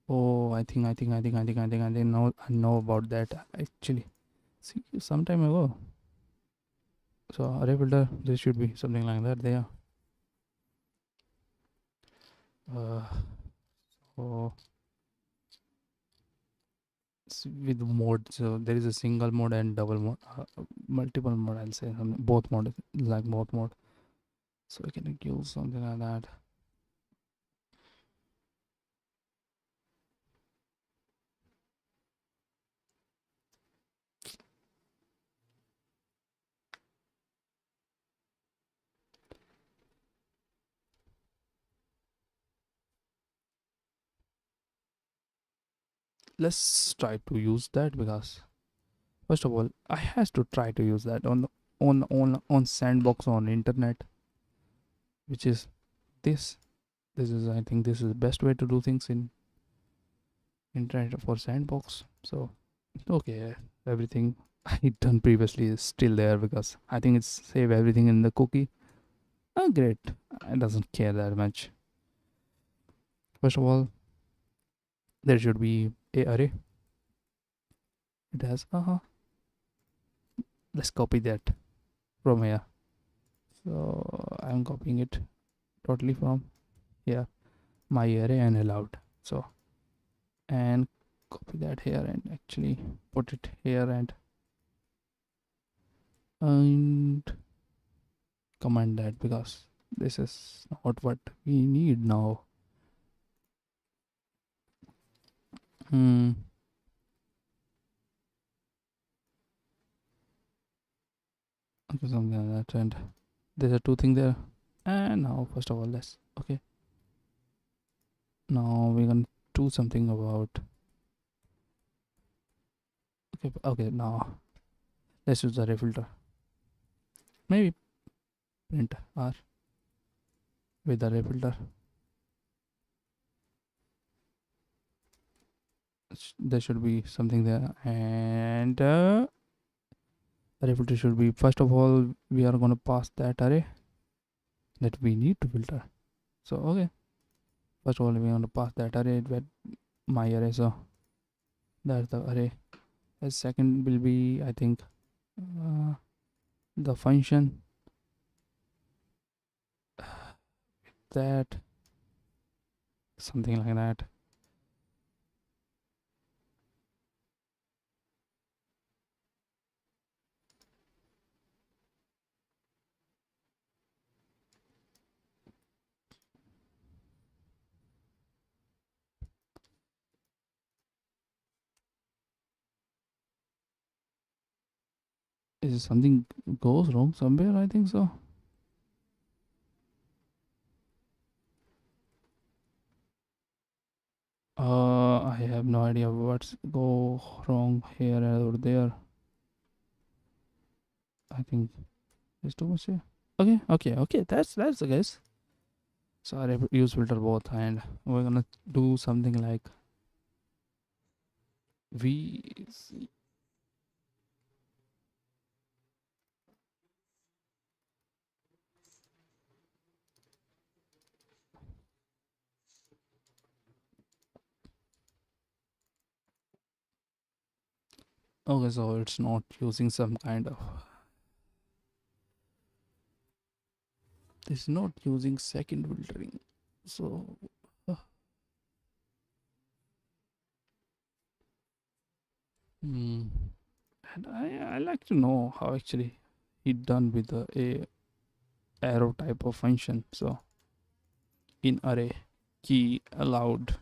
A: Oh, I think know about that actually. See, some time ago. So array builder, there should be something like that there. Uh, so with mode, so there is a single mode and double mode, multiple mode. I'll say both mode, like both mode. So I can use something like that. let's try to use that, because first of all I has to try to use that on sandbox on internet, which is this. This is, I think this is the best way to do things in internet for sandbox. So okay, everything I done previously is still there, because I think it's save everything in the cookie. Oh great, I doesn't care that much. First of all, there should be a array. It has let's copy that from here. So I'm copying it totally from here, my array and allowed. So and copy that here and actually put it here, and command that, because this is not what we need now. Hmm. Okay, something like that, and there's a two thing there. And now first of all, let's okay. Now we're gonna do something about okay. Now let's use the array filter. Maybe print r with the array filter. There should be something there, and array filter should be, first of all we are going to pass that array that we need to filter. So okay, first of all we want to pass that array with my array. So that's the array. The second will be, I think, the function that, something like that. Is something goes wrong somewhere? I think so. I have no idea what's go wrong here or there. I think it's too much here. Okay. That's the guess. So I use filter both, and we're gonna do something like we. Okay, so it's not using some kind of. It's not using second filtering. So. uh, hmm. And I like to know how actually it done with the a arrow type of function. So in array key allowed.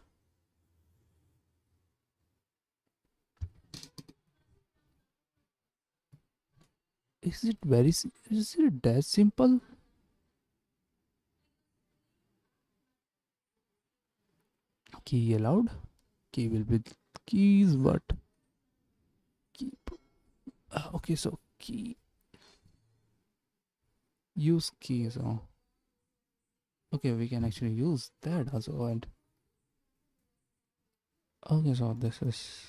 A: Is it that simple? Key allowed. Key will be keys, but key. Okay, so key use key. So okay, we can actually use that also. And okay, so this is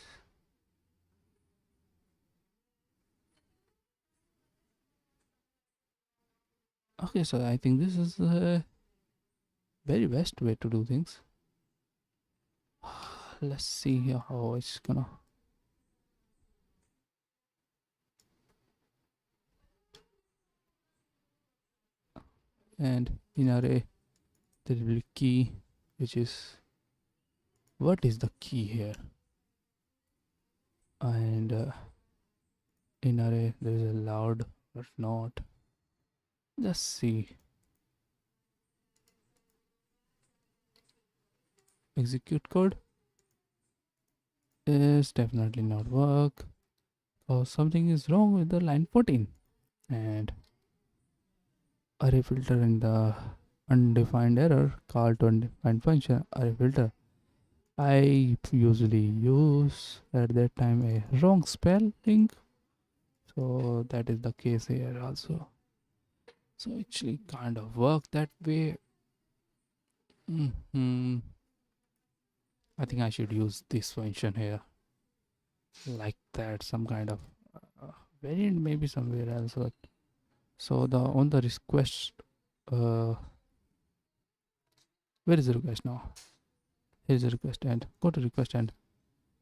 A: okay. So I think this is the very best way to do things. Let's see here how it's gonna. And in array there will be key, which is, what is the key here? And in array there is a loud but not. Just see. Execute code is definitely not work, or something is wrong with the line 14. And array filter in the undefined error call to undefined function array filter. I usually use at that time a wrong spelling, so that is the case here also. So actually kind of work that way. hmm I think I should use this function here like that, some kind of variant maybe somewhere else. So the on the request, uh where is the request now? Here's the request and go to request and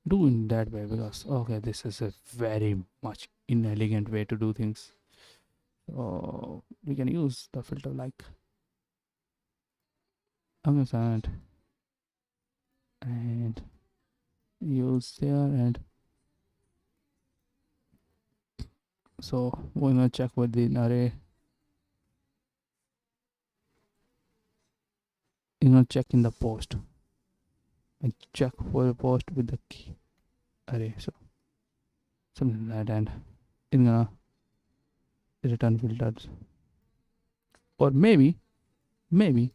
A: do in that way, because okay, this is a very much inelegant way to do things. So we can use the filter like ampersand and use there. And so we're gonna check with the array. You're gonna check in the post and check for a post with the key array. So something like that, and it's gonna return filters. Or maybe we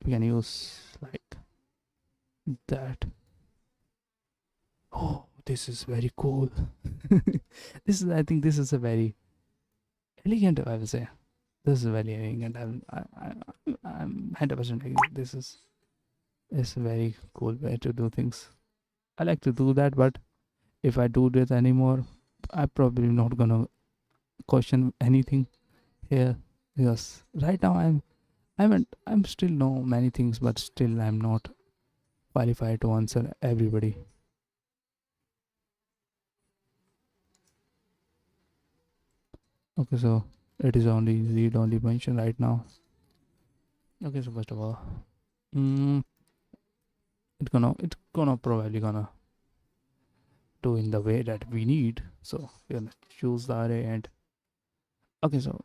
A: can use like that. Oh, this is very cool. This is, I think this is a very elegant, I will say. This is very elegant. I'm 100% agree. This is a very cool way to do things. I like to do that, but if I do this anymore, I'm probably not gonna question anything here. Yes, right now I'm still know many things, but still I'm not qualified to answer everybody. Okay, so it is only read only mention right now. Okay, so first of all, mm, it's gonna probably gonna do in the way that we need. So we're gonna choose the array and okay, so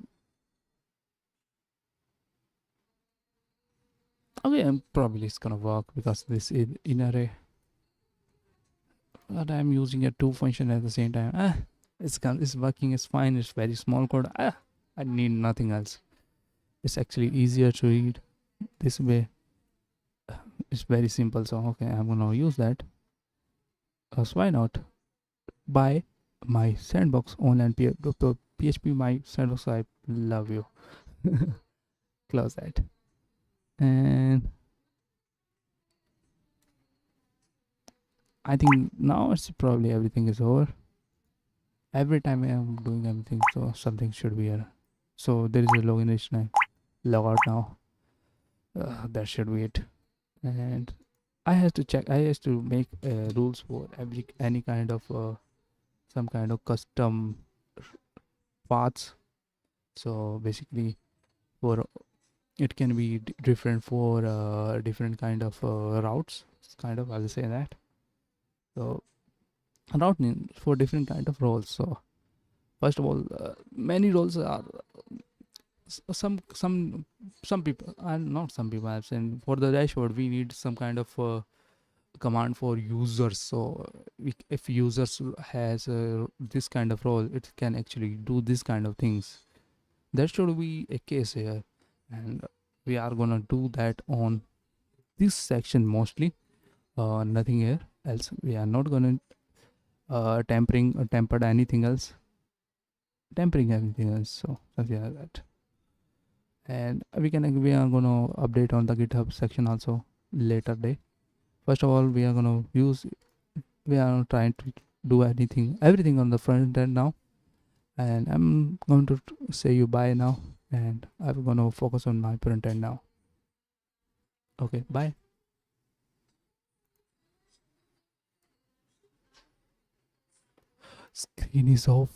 A: okay, and probably it's gonna work because this is in array, but I'm using a two function at the same time. It's working. It's fine. It's very small code. I need nothing else. It's actually easier to read this way. It's very simple. So okay, I'm gonna use that. So why not? Buy my sandbox online PHP my sandbox. I love you. Close that. And I think now it's probably everything is over. Every time I am doing everything, so something should be here. So there is a login line. Log out now. That should be it. And I have to check. I have to make rules for every any kind of some kind of custom paths. So basically, for it can be different for different kind of routes. Kind of, I'll say that. So route for different kind of roles. So first of all, many roles are some people, and not some people, I'm saying for the dashboard we need some kind of command for users. So if users has this kind of role, it can actually do this kind of things. That should be a case here, and we are gonna do that on this section mostly. Nothing here else. We are not gonna tempering or tempered anything else, tempering everything else. So something like that. And we are gonna update on the GitHub section also later day. First of all, we are trying to do everything on the front end now, and I'm going to say you bye now, and I'm gonna focus on my front end now. Okay, bye. Screen is off.